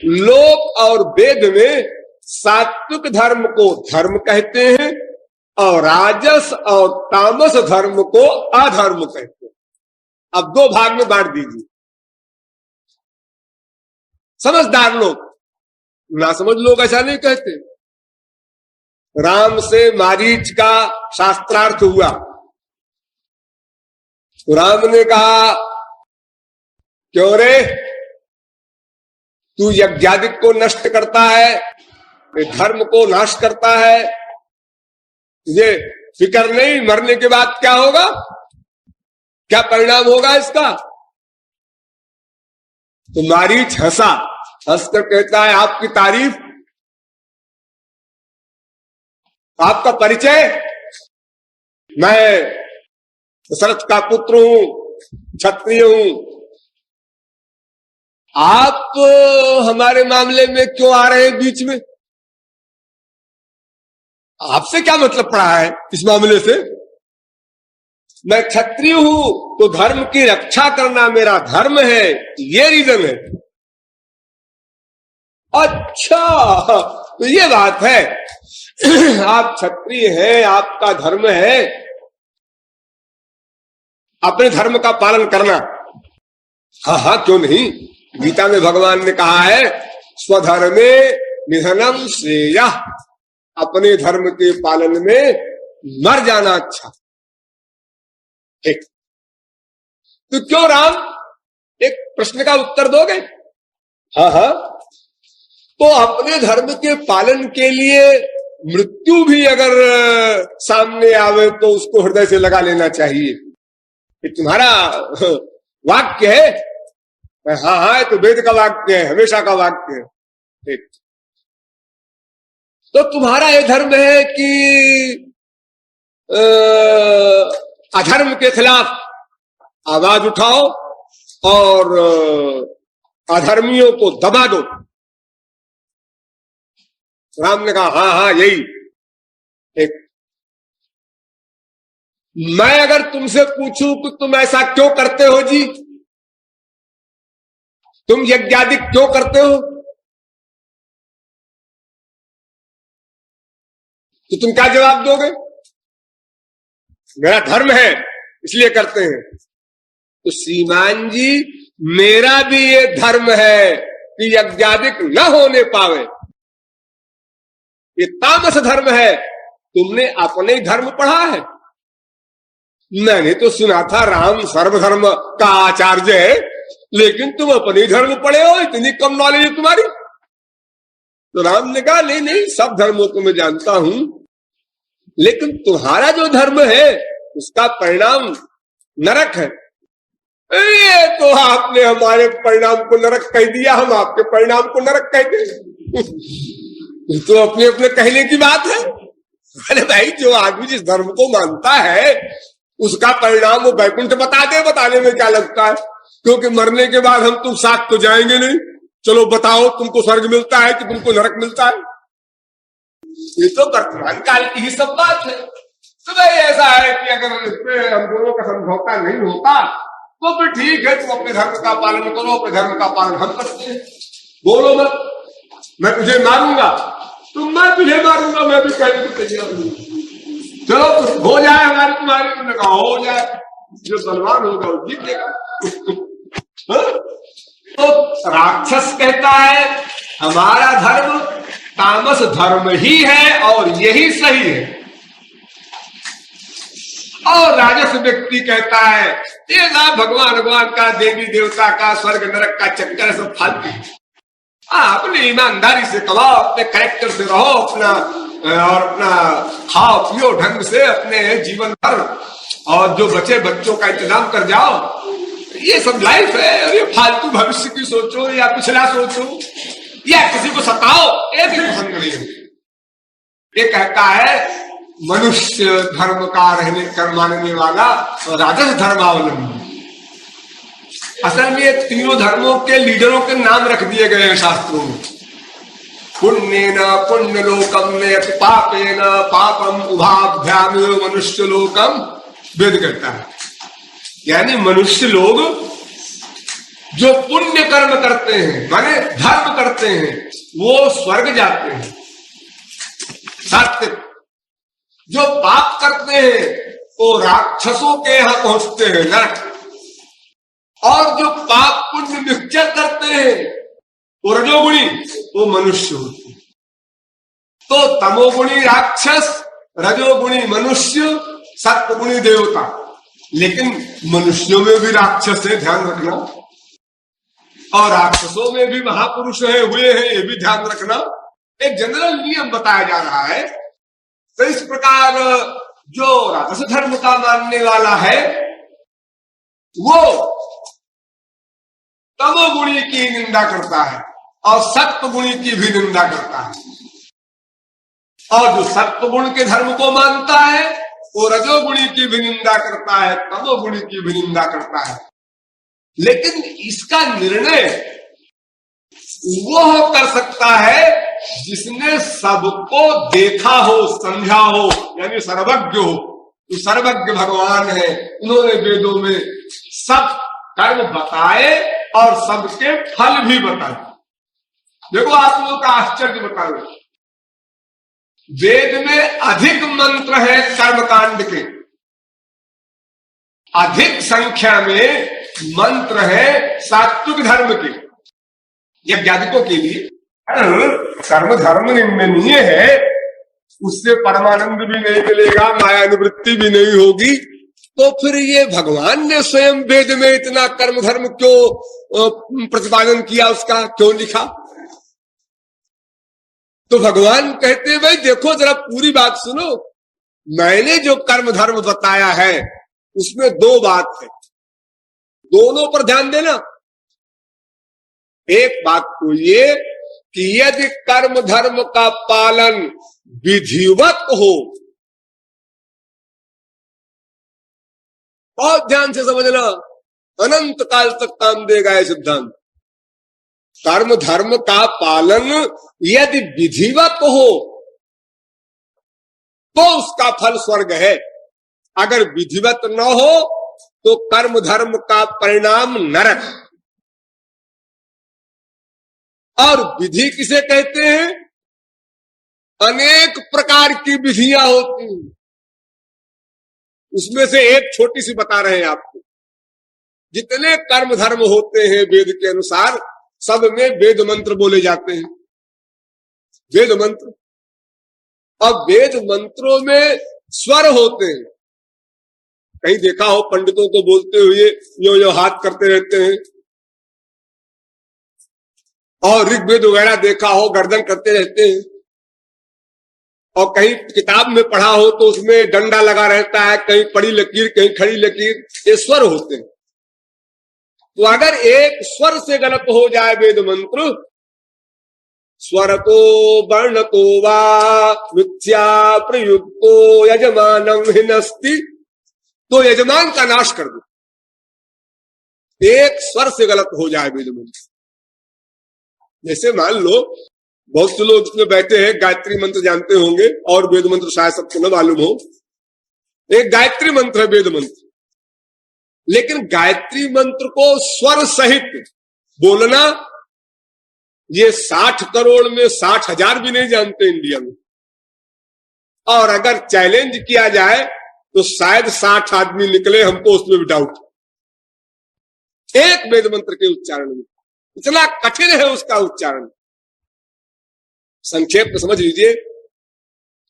लोक और वेद में सात्विक धर्म को धर्म कहते हैं और राजस और तामस धर्म को अधर्म कहते हैं। अब 2 भाग में बांट दीजिए। समझदार लोग, ना समझ लोग ऐसा नहीं कहते। राम से मारीच का शास्त्रार्थ हुआ तो राम ने कहा, क्यों रे, तू यज्ञादिक को नष्ट करता है, धर्म को नाश करता है, तुझे फिक्र नहीं मरने के बाद क्या होगा, क्या परिणाम होगा इसका? तो मारीच हंसा, हंसकर कहता है, आपकी तारीफ, आपका परिचय, मैं दशरथ का पुत्र हूं, क्षत्रिय हूं, आप हमारे मामले में क्यों आ रहे हैं बीच में? आपसे क्या मतलब पड़ा है इस मामले से? मैं क्षत्रिय हूं तो धर्म की रक्षा करना मेरा धर्म है, ये रीजन है। अच्छा, तो ये बात है, आप क्षत्रिय हैं, आपका धर्म है अपने धर्म का पालन करना। हाँ हाँ, क्यों नहीं। गीता में भगवान ने कहा है, स्वधर्मे निधनम श्रेयः, अपने धर्म के पालन में मर जाना अच्छा। ठीक, तो क्यों राम, एक प्रश्न का उत्तर दोगे? हाँ हाँ, तो अपने धर्म के पालन के लिए मृत्यु भी अगर सामने आवे तो उसको हृदय से लगा लेना चाहिए। ये तुम्हारा वाक्य है? हाँ हाँ, तो वेद का वाक्य है, हमेशा का वाक्य है। ठीक, तो तुम्हारा ये धर्म है कि अधर्म के खिलाफ आवाज उठाओ और अधर्मियों को दबा दो। राम ने कहा, हाँ हाँ, यही। एक, मैं अगर तुमसे पूछूं कि तुम ऐसा क्यों करते हो जी, तुम यज्ञादि क्यों करते हो, तो तुम क्या जवाब दोगे? मेरा धर्म है इसलिए करते हैं। तो श्रीमान जी, मेरा भी ये धर्म है कि यज्ञादिक न होने पावे, ये तामस धर्म है। तुमने अपने धर्म पढ़ा है? मैंने तो सुना था राम सर्वधर्म का आचार्य है, लेकिन तुम अपने धर्म पढ़े हो, इतनी कम नॉलेज है तुम्हारी। तो राम ने कहा, नहीं नहीं, सब धर्मों को मैं जानता हूं, लेकिन तुम्हारा जो धर्म है उसका परिणाम नरक है। ये तो आपने हमारे परिणाम को नरक कह दिया, हम आपके परिणाम को नरक कहते हैं। ये तो अपने अपने कहने की बात है। अरे भाई, जो आदमी जिस धर्म को मानता है उसका परिणाम वो वैकुंठ बता दे, बताने में क्या लगता है, क्योंकि मरने के बाद हम तुम साथ तो जाएंगे नहीं। चलो बताओ, तुमको स्वर्ग मिलता है कि तुमको नरक मिलता है? ये तो वर्तमान काल की ही सब बात है। तो भाई ऐसा है कि अगर इसमें हम दोनों का समझौता नहीं होता तो फिर ठीक है, तुम अपने धर्म का पालन करो, अपने धर्म का पालन हम करते हैं। बोलो मत, मैं तुझे मारूंगा तो मैं तुझे मारूंगा, मैं भी कहने को तैयार हूं। चलो तो हो जाए हमारी तुम्हारी, तुमने कहा हो जाए, जो बलवान होगा वो जीतेगा। तो राक्षस कहता है हमारा धर्म तामस धर्म ही है और यही सही है, और राजस व्यक्ति कहता है ये ना भगवान का, देवी देवता का, स्वर्ग नरक का चक्कर सब फालतू। अपनी ईमानदारी से कमाओ, अपने कैरेक्टर से रहो, और अपना खाओ पियो ढंग से अपने जीवन भर, और जो बचे बच्चों का इंतजाम कर जाओ। ये सब लाइफ है, और ये फालतू भविष्य की सोचो या पिछला सोचो या किसी को सताओ, ये भी पसंद नहीं है। ये कहता है मनुष्य धर्म का रहने कर मानने वाला और राजस धर्मावलंबी। असल में ये तीनों धर्मों के लीडरों के नाम रख दिए गए हैं शास्त्रों में। पुण्येन पुण्यलोकम में पापेन पापम उभाभ्याम मनुष्य लोकम, वेद कहता है। यानी मनुष्य लोग जो पुण्य कर्म करते हैं, माने धर्म करते हैं, वो स्वर्ग जाते हैं, सात्विक। जो पाप करते हैं वो राक्षसों के यहां पहुंचते हैं, नरक। और जो पाप पुण्य मिक्सचर करते हैं वो रजोगुणी, वो मनुष्य होते हैं। तो तमोगुणी राक्षस, रजोगुणी मनुष्य, सत्वगुणी देवता। लेकिन मनुष्यों में भी राक्षस है, ध्यान रखना, और राक्षसों में भी महापुरुष हुए हैं, ये भी ध्यान रखना। एक जनरल नियम बताया जा रहा है। तो इस प्रकार जो राजस धर्म का मानने वाला है वो तमोगुणी की निंदा करता है और सत्वगुणी की भी निंदा करता है, और जो सत्वगुण के धर्म को मानता है वो रजोगुणी की भी निंदा करता है, तमोगुणी की भी निंदा करता है। लेकिन इसका निर्णय वो कर सकता है जिसने सबको देखा हो, समझा हो, यानी सर्वज्ञ हो। तो सर्वज्ञ भगवान है, उन्होंने वेदों में सब कर्म बताए और सबके फल भी बताए। देखो आप लोगों का आश्चर्य बताओ, वेद में अधिक मंत्र है कर्मकांड के, अधिक संख्या में मंत्र है सात्विक धर्म के, यज्ञादिकों के लिए। कर्म धर्म निंदनीय है, उससे परमानंद भी नहीं मिलेगा, माया निवृत्ति भी नहीं होगी। तो फिर ये भगवान ने स्वयं वेद में इतना कर्म धर्म क्यों प्रतिपादन किया, उसका क्यों लिखा? तो भगवान कहते हैं भाई देखो जरा पूरी बात सुनो, मैंने जो कर्म धर्म बताया है उसमें दो बात है, दोनों पर ध्यान देना। एक बात तो ये कि यदि कर्म धर्म का पालन विधिवत हो, बहुत ध्यान से समझना, अनंत काल तक काम देगा यह सिद्धांत। कर्म धर्म का पालन यदि विधिवत हो तो उसका फल स्वर्ग है, अगर विधिवत न हो तो कर्म धर्म का परिणाम नरक। और विधि किसे कहते हैं? अनेक प्रकार की विधियां होती हैं, उसमें से एक छोटी सी बता रहे हैं आपको। जितने कर्म धर्म होते हैं वेद के अनुसार, सब में वेद मंत्र बोले जाते हैं, वेद मंत्र। अब वेद मंत्रों में स्वर होते हैं, कहीं देखा हो पंडितों को बोलते हुए यो हाथ करते रहते हैं, और ऋग्वेद वगैरह देखा हो गर्दन करते रहते हैं, और कहीं किताब में पढ़ा हो तो उसमें डंडा लगा रहता है, कहीं पड़ी लकीर कहीं खड़ी लकीर, ये स्वर होते हैं। तो अगर एक स्वर से गलत हो जाए वेद मंत्र, स्वर तो वर्ण तो वा मिथ्या प्रयुक्तो यजमानं हिनस्ति, तो यजमान का नाश कर दो। एक स्वर से गलत हो जाए वेद मंत्र, जैसे मान लो बहुत से लोग इसमें बैठे हैं गायत्री मंत्र जानते होंगे, और वेद मंत्र शायद सबको न मालूम हो। एक गायत्री मंत्र है वेद मंत्र, लेकिन गायत्री मंत्र को स्वर सहित बोलना ये 60 करोड़ में 60,000 भी नहीं जानते इंडिया में। और अगर चैलेंज किया जाए तो शायद 60 आदमी निकले, हमको उसमें भी डाउट। एक वेद मंत्र के उच्चारण में इतना कठिन है उसका उच्चारण। संक्षेप में समझ लीजिए,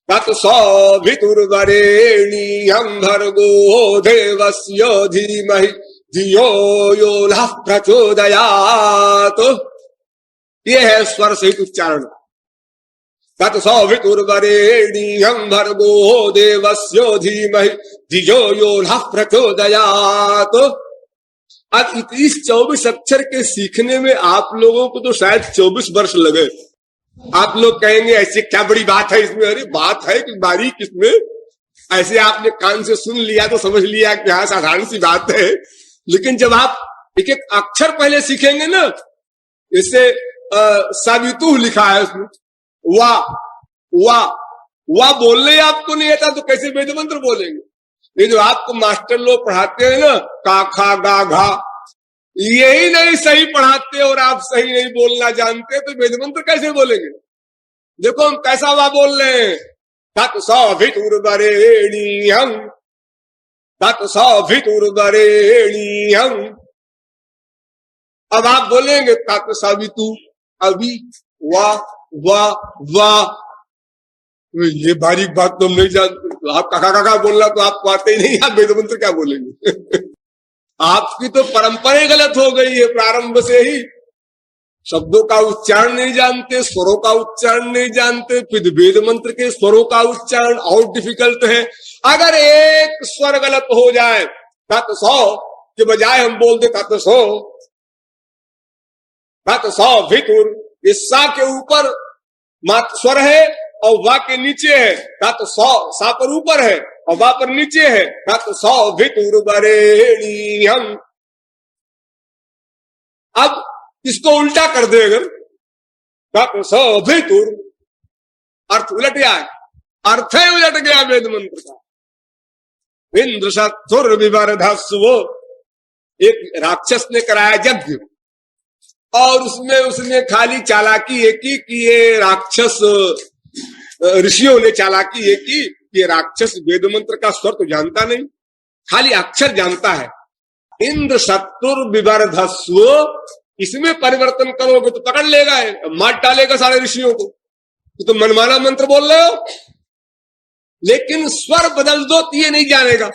तत्सवितुर्वरेण्यं भर्गो देवस्य धीमहि धियो यो नः प्रचोदयात्। ये है स्वर सहित उच्चारण। तत्सवितुर्वरेण्यं भर्गो देवस्य धीमहि धियो यो नः प्रचोदयात्। अब इस 24 अक्षर के सीखने में आप लोगों को तो शायद 24 वर्ष लगे। आप लोग कहेंगे ऐसी क्या बड़ी बात है इसमें, अरे बात है कि बारीक इसमें, ऐसे आपने कान से सुन लिया तो समझ लिया कि हाँ साधारण सी बात है। लेकिन जब आप एक एक अक्षर पहले सीखेंगे ना, जैसे सावितु लिखा है उसमें, वाह वाह वाह बोलने आपको नहीं आता तो कैसे वेद मंत्र बोलेंगे। ये जो आपको मास्टर लोग पढ़ाते हैं ना, का खा गा घा, यही नहीं सही पढ़ाते और आप सही नहीं बोलना जानते तो वेद मंत्र कैसे बोलेंगे। देखो हम कैसा वाह बोल रहे हैं, तत्सवितुर्वरेण्यं तत्सवितुर्वरेण्यं। अब आप बोलेंगे तत्सवितु, अभी वाह वाह वाह, ये बारीक बात तो हम नहीं जानते। तो आप काका काका बोलना तो आपको आते ही नहीं, आप वेद मंत्र क्या बोलेंगे। आपकी तो परंपरा गलत हो गई है प्रारंभ से ही। शब्दों का उच्चारण नहीं जानते, स्वरों का उच्चारण नहीं जानते, फिर वेद मंत्र के स्वरों का उच्चारण और डिफिकल्ट है। अगर एक स्वर गलत हो जाए, तत्सौ के बजाय हम बोल दे तत्सो, तत्सवितुर, इस सा के ऊपर मात्र स्वर है और वा के नीचे है, तत्सौ सा पर ऊपर है और वा पर नीचे है, तत्सवितुर्वरेण्यं। अब इसको उल्टा कर दे, अगर तत्सवितुर, अर्थ उलट गया, अर्थ ही उलट गया वेद मंत्र का। इंद्र शत्रुर विवर्धस्व, एक राक्षस ने कराया यज्ञ और उसमें खाली चालाकी एक ही कि ये राक्षस, ऋषियों ने चालाकी एक ही, ये राक्षस वेद मंत्र का स्वर तो जानता नहीं, खाली अक्षर जानता है। इंद्र शत्रुर विवर्धस्व, इसमें परिवर्तन करोगे तो पकड़ लेगा, मार डालेगा सारे ऋषियों को। तो मनमाना मंत्र बोल रहे हो, लेकिन स्वर बदल दो तो ये नहीं जानेगा,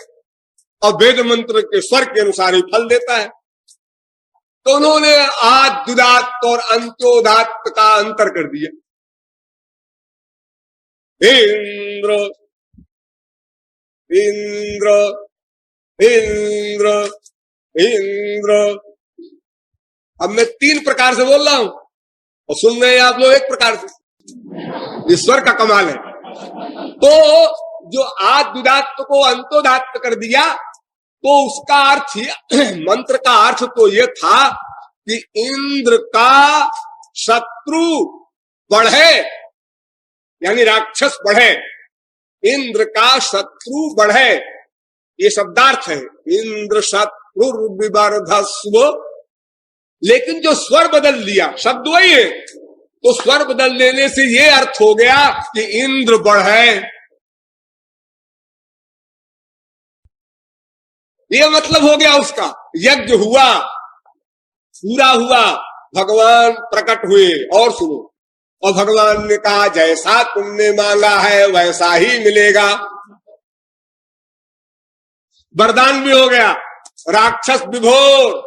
और वेद मंत्र के स्वर के अनुसार ही फल देता है। तो उन्होंने आद्युदात्त और अंत्योदात्त का अंतर कर दिया। इंद्र इंद्र इंद्र इंद्र। अब मैं 3 प्रकार से बोल रहा हूं और सुन रहे हैं आप लोग एक प्रकार से। ईश्वर का कमाल है। तो जो आद्युदात्त को अंत्योदात्त कर दिया, तो उसका अर्थ, मंत्र का अर्थ तो ये था कि इंद्र का शत्रु बढ़े, यानी राक्षस बढ़े, इंद्र का शत्रु बढ़े, ये शब्दार्थ है, इंद्र शत्रु विवर्धस्व। लेकिन जो स्वर बदल दिया, शब्द वही है, तो स्वर बदल देने से ये अर्थ हो गया कि इंद्र बढ़े, ये मतलब हो गया उसका। यज्ञ हुआ, पूरा हुआ, भगवान प्रकट हुए, और सुनो, और भगवान ने कहा जैसा तुमने मांगा है वैसा ही मिलेगा। वरदान भी हो गया, राक्षस विभोर।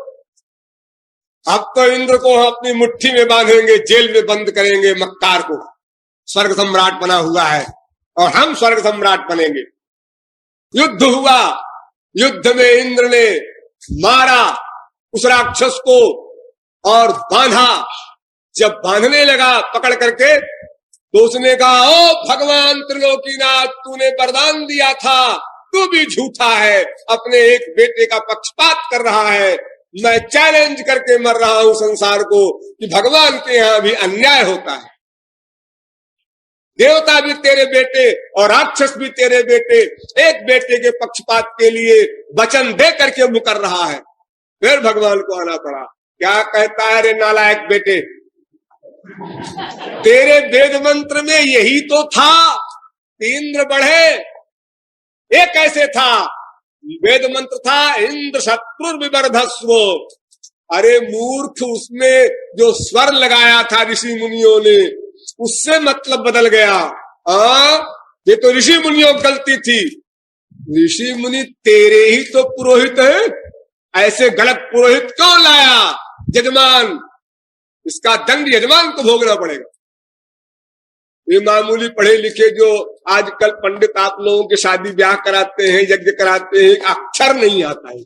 अब तो इंद्र को अपनी मुट्ठी में बांधेंगे, जेल में बंद करेंगे, मक्कार को, स्वर्ग सम्राट बना हुआ है, और हम स्वर्ग सम्राट बनेंगे। युद्ध हुआ, युद्ध में इंद्र ने मारा उस राक्षस को और बांधा। जब बांधने लगा पकड़ करके तो उसने कहा, ओ भगवान त्रिलोकीनाथ, तूने वरदान दिया था, तू भी झूठा है, अपने एक बेटे का पक्षपात कर रहा है। मैं चैलेंज करके मर रहा हूं संसार को कि भगवान के यहां भी अन्याय होता है। देवता भी तेरे बेटे और राक्षस भी तेरे बेटे, एक बेटे के पक्षपात के लिए वचन दे करके मुकर रहा है। फिर भगवान को आना पड़ा। क्या कहता है, रे नालायक बेटे, तेरे वेद मंत्र में यही तो था, इंद्र बढ़े। ये कैसे था? वेद मंत्र था इंद्र शत्रु विवर्धस्व। अरे मूर्ख, उसमें जो स्वर लगाया था ऋषि मुनियों ने, उससे मतलब बदल गया। ये तो ऋषि मुनियों की गलती थी। ऋषि मुनि तेरे ही तो पुरोहित है, ऐसे गलत पुरोहित क्यों लाया? यजमान, इसका दंड यजमान को भोगना पड़ेगा। ये मामूली पढ़े लिखे जो आजकल पंडित आप लोगों के शादी ब्याह कराते हैं, यज्ञ कराते हैं, अक्षर नहीं आता है,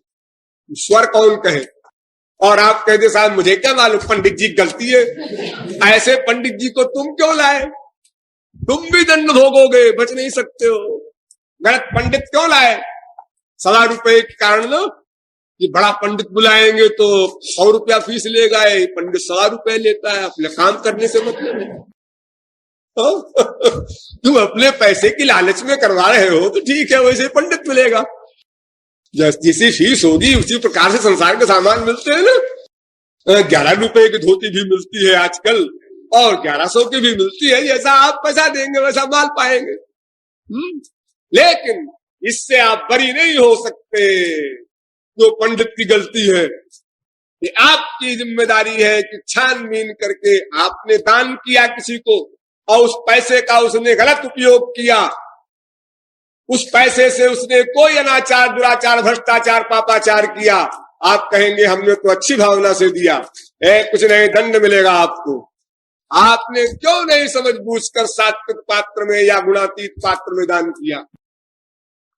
स्वर कौन कहे? और आप कहते साहब मुझे क्या मालूम, पंडित जी गलती है। ऐसे पंडित जी को तुम क्यों लाए? तुम भी दंड भोगोगे, बच नहीं सकते हो। गलत पंडित क्यों लाए? 1.25 रुपए के कारण लो कि बड़ा पंडित बुलाएंगे तो 100 रुपया फीस लेगा, पंडित 1.25 रुपए लेता है, अपने काम करने से मतलब है। तुम अपने पैसे की लालच में करवा रहे हो तो ठीक है, वैसे पंडित मिलेगा। जैसी फीस होगी उसी प्रकार से संसार के सामान मिलते हैं ना। 11 रुपए की धोती भी मिलती है आजकल और 1100 की भी मिलती है। जैसा आप पैसा देंगे वैसा माल पाएंगे। लेकिन इससे आप बरी नहीं हो सकते। जो पंडित की गलती है, ये आपकी जिम्मेदारी है कि छानबीन करके आपने दान किया किसी को और उस पैसे का उसने गलत उपयोग किया, उस पैसे से उसने कोई अनाचार, दुराचार, भ्रष्टाचार, पापाचार किया, आप कहेंगे हमने तो अच्छी भावना से दिया, कुछ नहीं दंड मिलेगा आपको। आपने क्यों नहीं समझ बूझकर सात्विक पात्र में या गुणातीत पात्र में दान किया?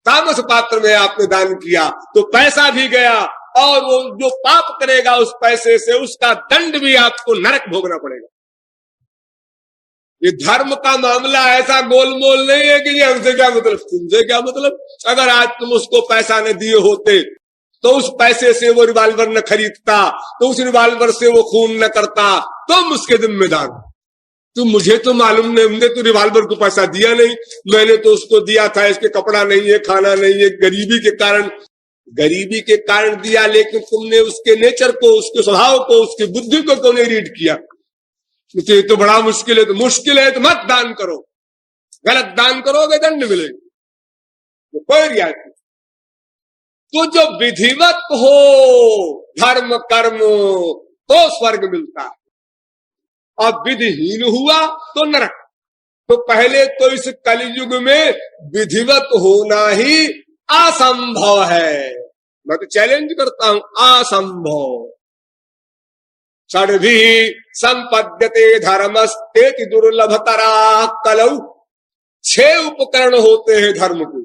तामस पात्र में आपने दान किया तो पैसा भी गया और वो जो पाप करेगा उस पैसे से उसका दंड भी आपको नरक भोगना पड़ेगा। ये धर्म का मामला ऐसा गोलमोल नहीं है कि ये हमसे क्या मतलब, तुमसे क्या मतलब। अगर आज तुम उसको पैसा न दिए होते तो उस पैसे से वो रिवाल्वर न खरीदता, तो उस रिवाल्वर से वो खून न करता, तुम उसके जिम्मेदार। तुम मुझे तो मालूम नहीं, हमने तो रिवाल्वर को पैसा दिया नहीं, मैंने तो उसको दिया था, इसके कपड़ा नहीं है, खाना नहीं है, गरीबी के कारण दिया। लेकिन तुमने उसके नेचर को, उसके स्वभाव को, उसकी बुद्धि को क्यों नहीं रीड किया? ये तो बड़ा मुश्किल है, तो मुश्किल है तो मत दान करो। गलत दान करोगे दंड मिलेगा, तो कोई रियायत नहीं। तो जो विधिवत हो धर्म कर्म तो स्वर्ग मिलता है, और विधिहीन हुआ तो नरक। तो पहले तो इस कलयुग में विधिवत होना ही असंभव है। मैं तो चैलेंज करता हूं, असंभव। षड्भी संपद्यते धर्मस्तेति दुर्लभतरा कलौ। 6 उपकरण होते हैं धर्म को,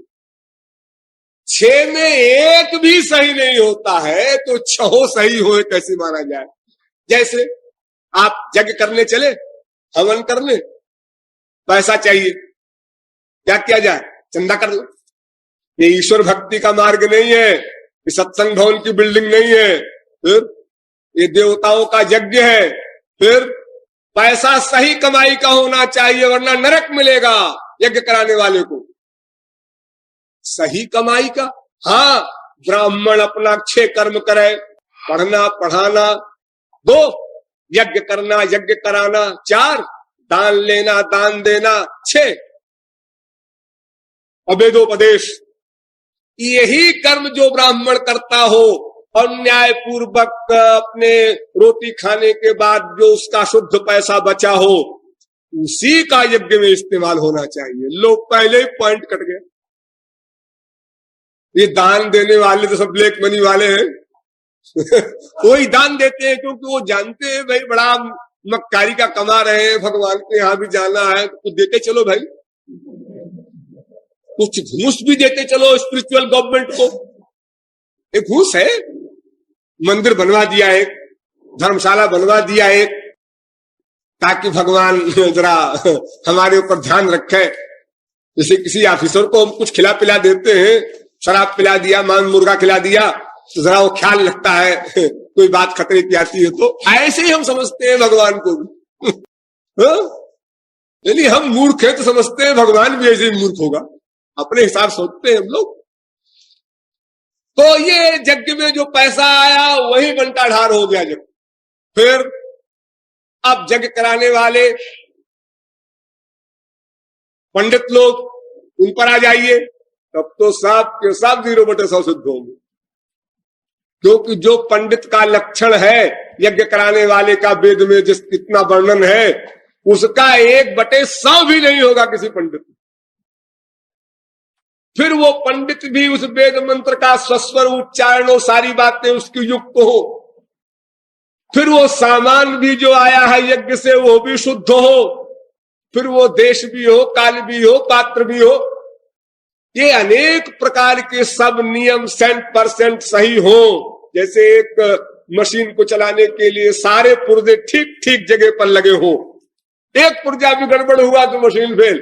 6 में एक भी सही नहीं होता है तो 6 सही हो कैसे माना जाए? जैसे आप यज्ञ करने चले, हवन करने, पैसा चाहिए, क्या किया जाए? चंदा कर लो। ये ईश्वर भक्ति का मार्ग नहीं है, ये सत्संग भवन की बिल्डिंग नहीं है, फिर ये देवताओं का यज्ञ है। फिर पैसा सही कमाई का होना चाहिए, वरना नरक मिलेगा यज्ञ कराने वाले को। सही कमाई का, हाँ, ब्राह्मण अपना 6 कर्म करे, पढ़ना पढ़ाना 2, यज्ञ करना यज्ञ कराना 4, दान लेना दान देना 6, अवेदोपदेश। यही कर्म जो ब्राह्मण करता हो और न्याय पूर्वक अपने रोटी खाने के बाद जो उसका शुद्ध पैसा बचा हो, उसी का यज्ञ में इस्तेमाल होना चाहिए। लोग पहले ही पॉइंट कट गए। ये दान देने वाले तो सब ब्लैक मनी वाले हैं। कोई दान देते हैं क्योंकि वो जानते हैं भाई बड़ा मक्कारी का कमा रहे हैं, भगवान के यहां भी जाना है तो देते चलो भाई। कुछ घूस भी देते चलो स्पिरिचुअल गवर्नमेंट को। एक घूस है, मंदिर बनवा दिया एक, धर्मशाला बनवा दिया एक, ताकि भगवान जरा हमारे ऊपर ध्यान रखे। जैसे किसी ऑफिसर को हम कुछ खिला पिला देते हैं, शराब पिला दिया, मांस मुर्गा खिला दिया, तो जरा वो ख्याल रखता है कोई बात खतरे की आती है तो। ऐसे ही हम समझते हैं भगवान को भी। यानी हम मूर्ख है तो समझते हैं भगवान भी ऐसे ही मूर्ख होगा, अपने हिसाब सोचते हैं हम लोग। तो ये यज्ञ में जो पैसा आया वही बंटा ढार हो गया जब। फिर अब यज्ञ कराने वाले पंडित लोग, उन पर आ जाइए, तब तो सब के सब 0/100 सिद्ध होंगे। क्योंकि जो पंडित का लक्षण है यज्ञ कराने वाले का वेद में जिस कितना वर्णन है, उसका 1/100 भी नहीं होगा किसी पंडित। फिर वो पंडित भी उस वेद मंत्र का स्वस्वर उच्चारण और सारी बातें उसकी युक्त हो। फिर वो सामान भी जो आया है यज्ञ से वो भी शुद्ध हो। फिर वो देश भी हो, काल भी हो, पात्र भी हो। ये अनेक प्रकार के सब नियम 100% सही हो। जैसे एक मशीन को चलाने के लिए सारे पुर्जे ठीक ठीक जगह पर लगे हो। एक पुर्जा भी गड़बड़ हुआ तो मशीन फेल।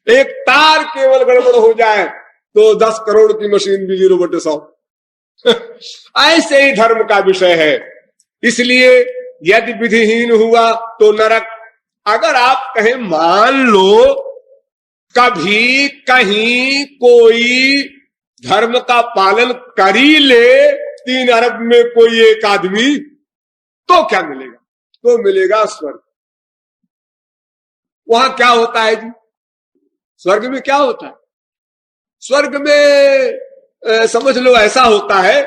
एक तार केवल गड़बड़ हो जाए तो 10 करोड़ की मशीन भी 0/100। ऐसे ही धर्म का विषय है। इसलिए यदि विधिहीन हुआ तो नरक। अगर आप कहें मान लो कभी कहीं कोई धर्म का पालन कर ही ले 3 अरब में कोई एक आदमी, तो क्या मिलेगा? तो मिलेगा स्वर्ग। वहां क्या होता है जी? स्वर्ग में क्या होता है? स्वर्ग में समझ लो ऐसा होता है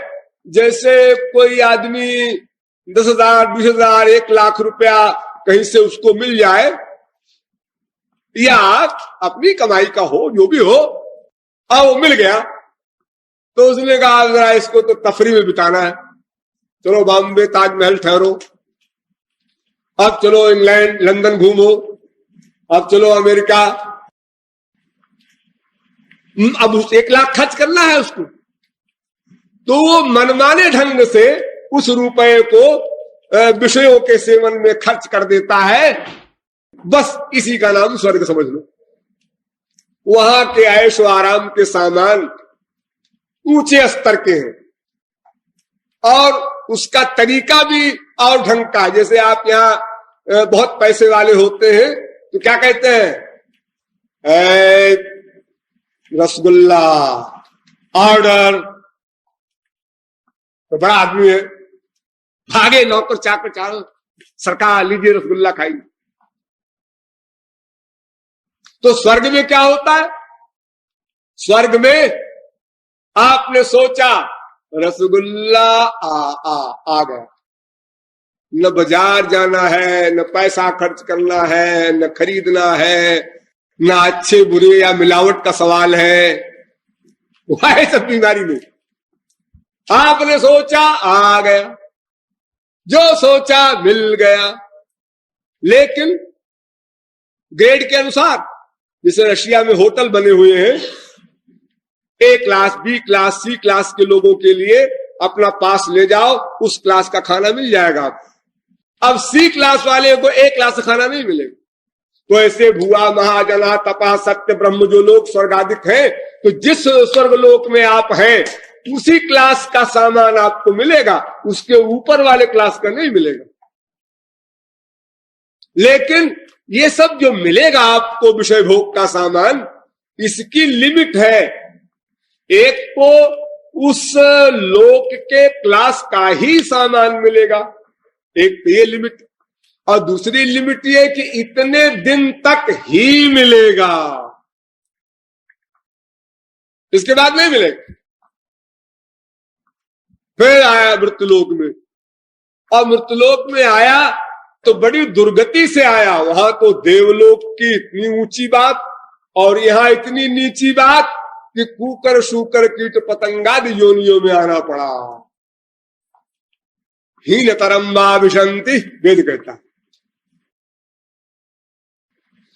जैसे कोई आदमी 10,000, 20,000, 1,00,000 रुपया कहीं से उसको मिल जाए, या अपनी कमाई का हो, जो भी हो, और वो मिल गया तो उसने कहा जरा इसको तो तफरी में बिताना है, चलो बॉम्बे ताजमहल ठहरो, अब चलो इंग्लैंड लंदन घूमो, अब चलो अमेरिका। अब उस 1,00,000 खर्च करना है उसको, तो वो मनमाने ढंग से उस रुपए को विषयों के सेवन में खर्च कर देता है। बस इसी का नाम स्वर्ग समझ लो। वहां के ऐश आराम के सामान ऊंचे स्तर के हैं और उसका तरीका भी और ढंग का है। जैसे आप यहाँ बहुत पैसे वाले होते हैं तो क्या कहते हैं, रसगुल्ला ऑर्डर। तो बड़ा आदमी है, भागे नौकर चाकर चारों, सरकार लीजिए रसगुल्ला खाइए। तो स्वर्ग में क्या होता है? स्वर्ग में आपने सोचा रसगुल्ला आ गया, न बाजार जाना है, न पैसा खर्च करना है, न खरीदना है, न अच्छे बुरे या मिलावट का सवाल है। वह सब बीमारी में आपने सोचा आ गया, जो सोचा मिल गया। लेकिन ग्रेड के अनुसार, जैसे रशिया में होटल बने हुए हैं, A class, B class, C class के लोगों के लिए अपना पास ले जाओ, उस क्लास का खाना मिल जाएगा। अब C क्लास वाले को A क्लास का खाना नहीं मिलेगा। तो ऐसे भुआ महाजना तपा सत्य ब्रह्म जो लोग स्वर्गाधिक हैं, तो जिस स्वर्गलोक में आप हैं उसी क्लास का सामान आपको मिलेगा, उसके ऊपर वाले क्लास का नहीं मिलेगा। लेकिन ये सब जो मिलेगा आपको विषय भोग का सामान, इसकी लिमिट है। एक को उस लोक के क्लास का ही सामान मिलेगा, एक ये लिमिट, और दूसरी लिमिट ये कि इतने दिन तक ही मिलेगा, इसके बाद नहीं मिलेगा। फिर आया मृत्युलोक में, और मृत्युलोक में आया तो बड़ी दुर्गति से आया। वहां तो देवलोक की इतनी ऊंची बात और यहां इतनी नीची बात कि कूकर शूकर कीट पतंगादि योनियों में आना पड़ा। हीन तरम्बा विशंति वेद कहता।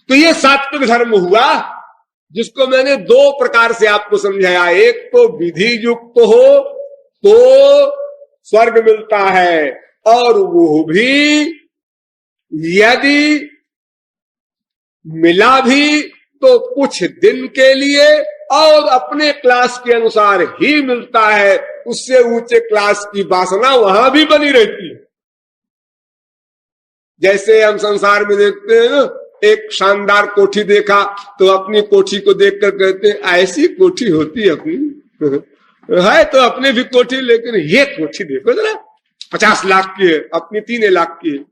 तो ये सात्विक धर्म हुआ जिसको मैंने दो प्रकार से आपको समझाया। एक तो विधि युक्त हो तो स्वर्ग मिलता है, और वो भी यदि मिला भी तो कुछ दिन के लिए और अपने क्लास के अनुसार ही मिलता है। उससे ऊंचे क्लास की वासना वहां भी बनी रहती है। जैसे हम संसार में देखते हैं ना, एक शानदार कोठी देखा तो अपनी कोठी को देखकर कहते हैं ऐसी कोठी होती है अपनी है तो अपने भी कोठी, लेकिन ये कोठी देखो जरा 50 लाख की है, अपनी 3 लाख की है।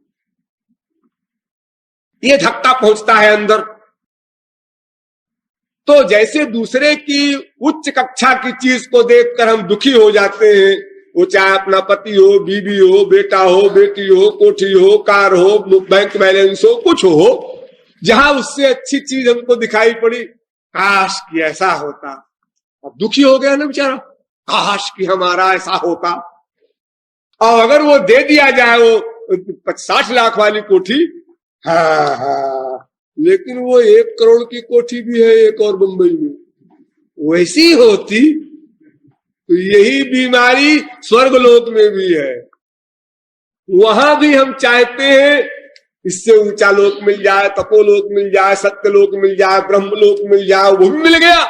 ये धक्का पहुंचता है अंदर। तो जैसे दूसरे की उच्च कक्षा की चीज को देखकर हम दुखी हो जाते हैं, वो चाहे अपना पति हो, बीवी हो, बेटा हो, बेटी हो, कोठी हो, कार हो, बैंक बैलेंस हो, कुछ हो, जहां उससे अच्छी चीज हमको दिखाई पड़ी, काश कि ऐसा होता। अब दुखी हो गया ना बेचारा, काश कि हमारा ऐसा होता। और अगर वो दे दिया जाए वो 60 लाख वाली कोठी, हाँ, लेकिन वो 1 करोड़ की कोठी भी है एक और बंबई में, वैसी होती तो यही बीमारी स्वर्गलोक में भी है। वहां भी हम चाहते हैं इससे ऊंचा लोक मिल जाए, तपोलोक मिल जाए, सत्यलोक मिल जाए, ब्रह्मलोक मिल जाए। वो भी मिल गया,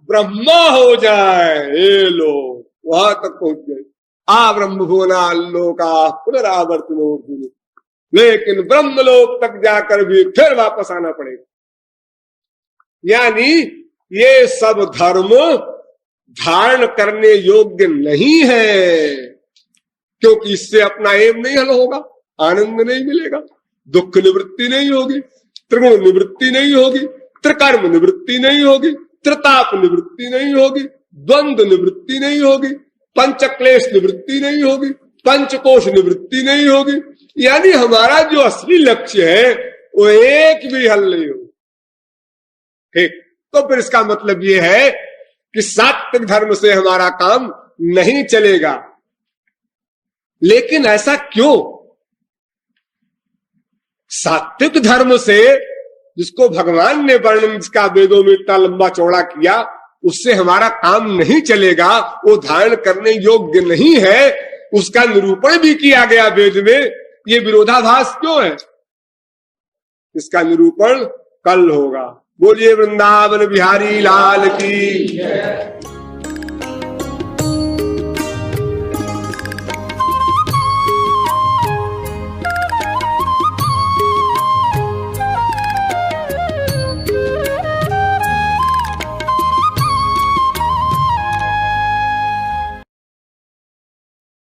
ब्रह्मा हो जाए, ये लोग वहां तक पहुंच गए। आ ब्रह्म भुवना लोका पुनरावर्तनो, लेकिन ब्रह्मलोक तक जाकर भी फिर वापस आना पड़ेगा। यानी ये सब धर्म धारण करने योग्य नहीं है, क्योंकि इससे अपना एम नहीं हल होगा, आनंद नहीं मिलेगा, दुख निवृत्ति नहीं होगी, त्रिगुण निवृत्ति नहीं होगी, त्रिकर्म निवृत्ति नहीं होगी, त्रिताप निवृत्ति नहीं होगी, द्वंद्व निवृत्ति नहीं होगी, पंचक्लेश निवृत्ति नहीं होगी, पंचकोश निवृत्ति नहीं होगी। यानी हमारा जो असली लक्ष्य है वो एक भी हल नहीं होगा। ठीक, तो फिर इसका मतलब ये है कि सात्विक धर्म से हमारा काम नहीं चलेगा। लेकिन ऐसा क्यों? सात्विक धर्म से, जिसको भगवान ने वर्णन जिसका वेदों में इतना लंबा चौड़ा किया, उससे हमारा काम नहीं चलेगा, वो धारण करने योग्य नहीं है, उसका निरूपण भी किया गया वेद में। ये विरोधाभास क्यों है? इसका निरूपण कल होगा। बोलिए वृंदावन बिहारी लाल की।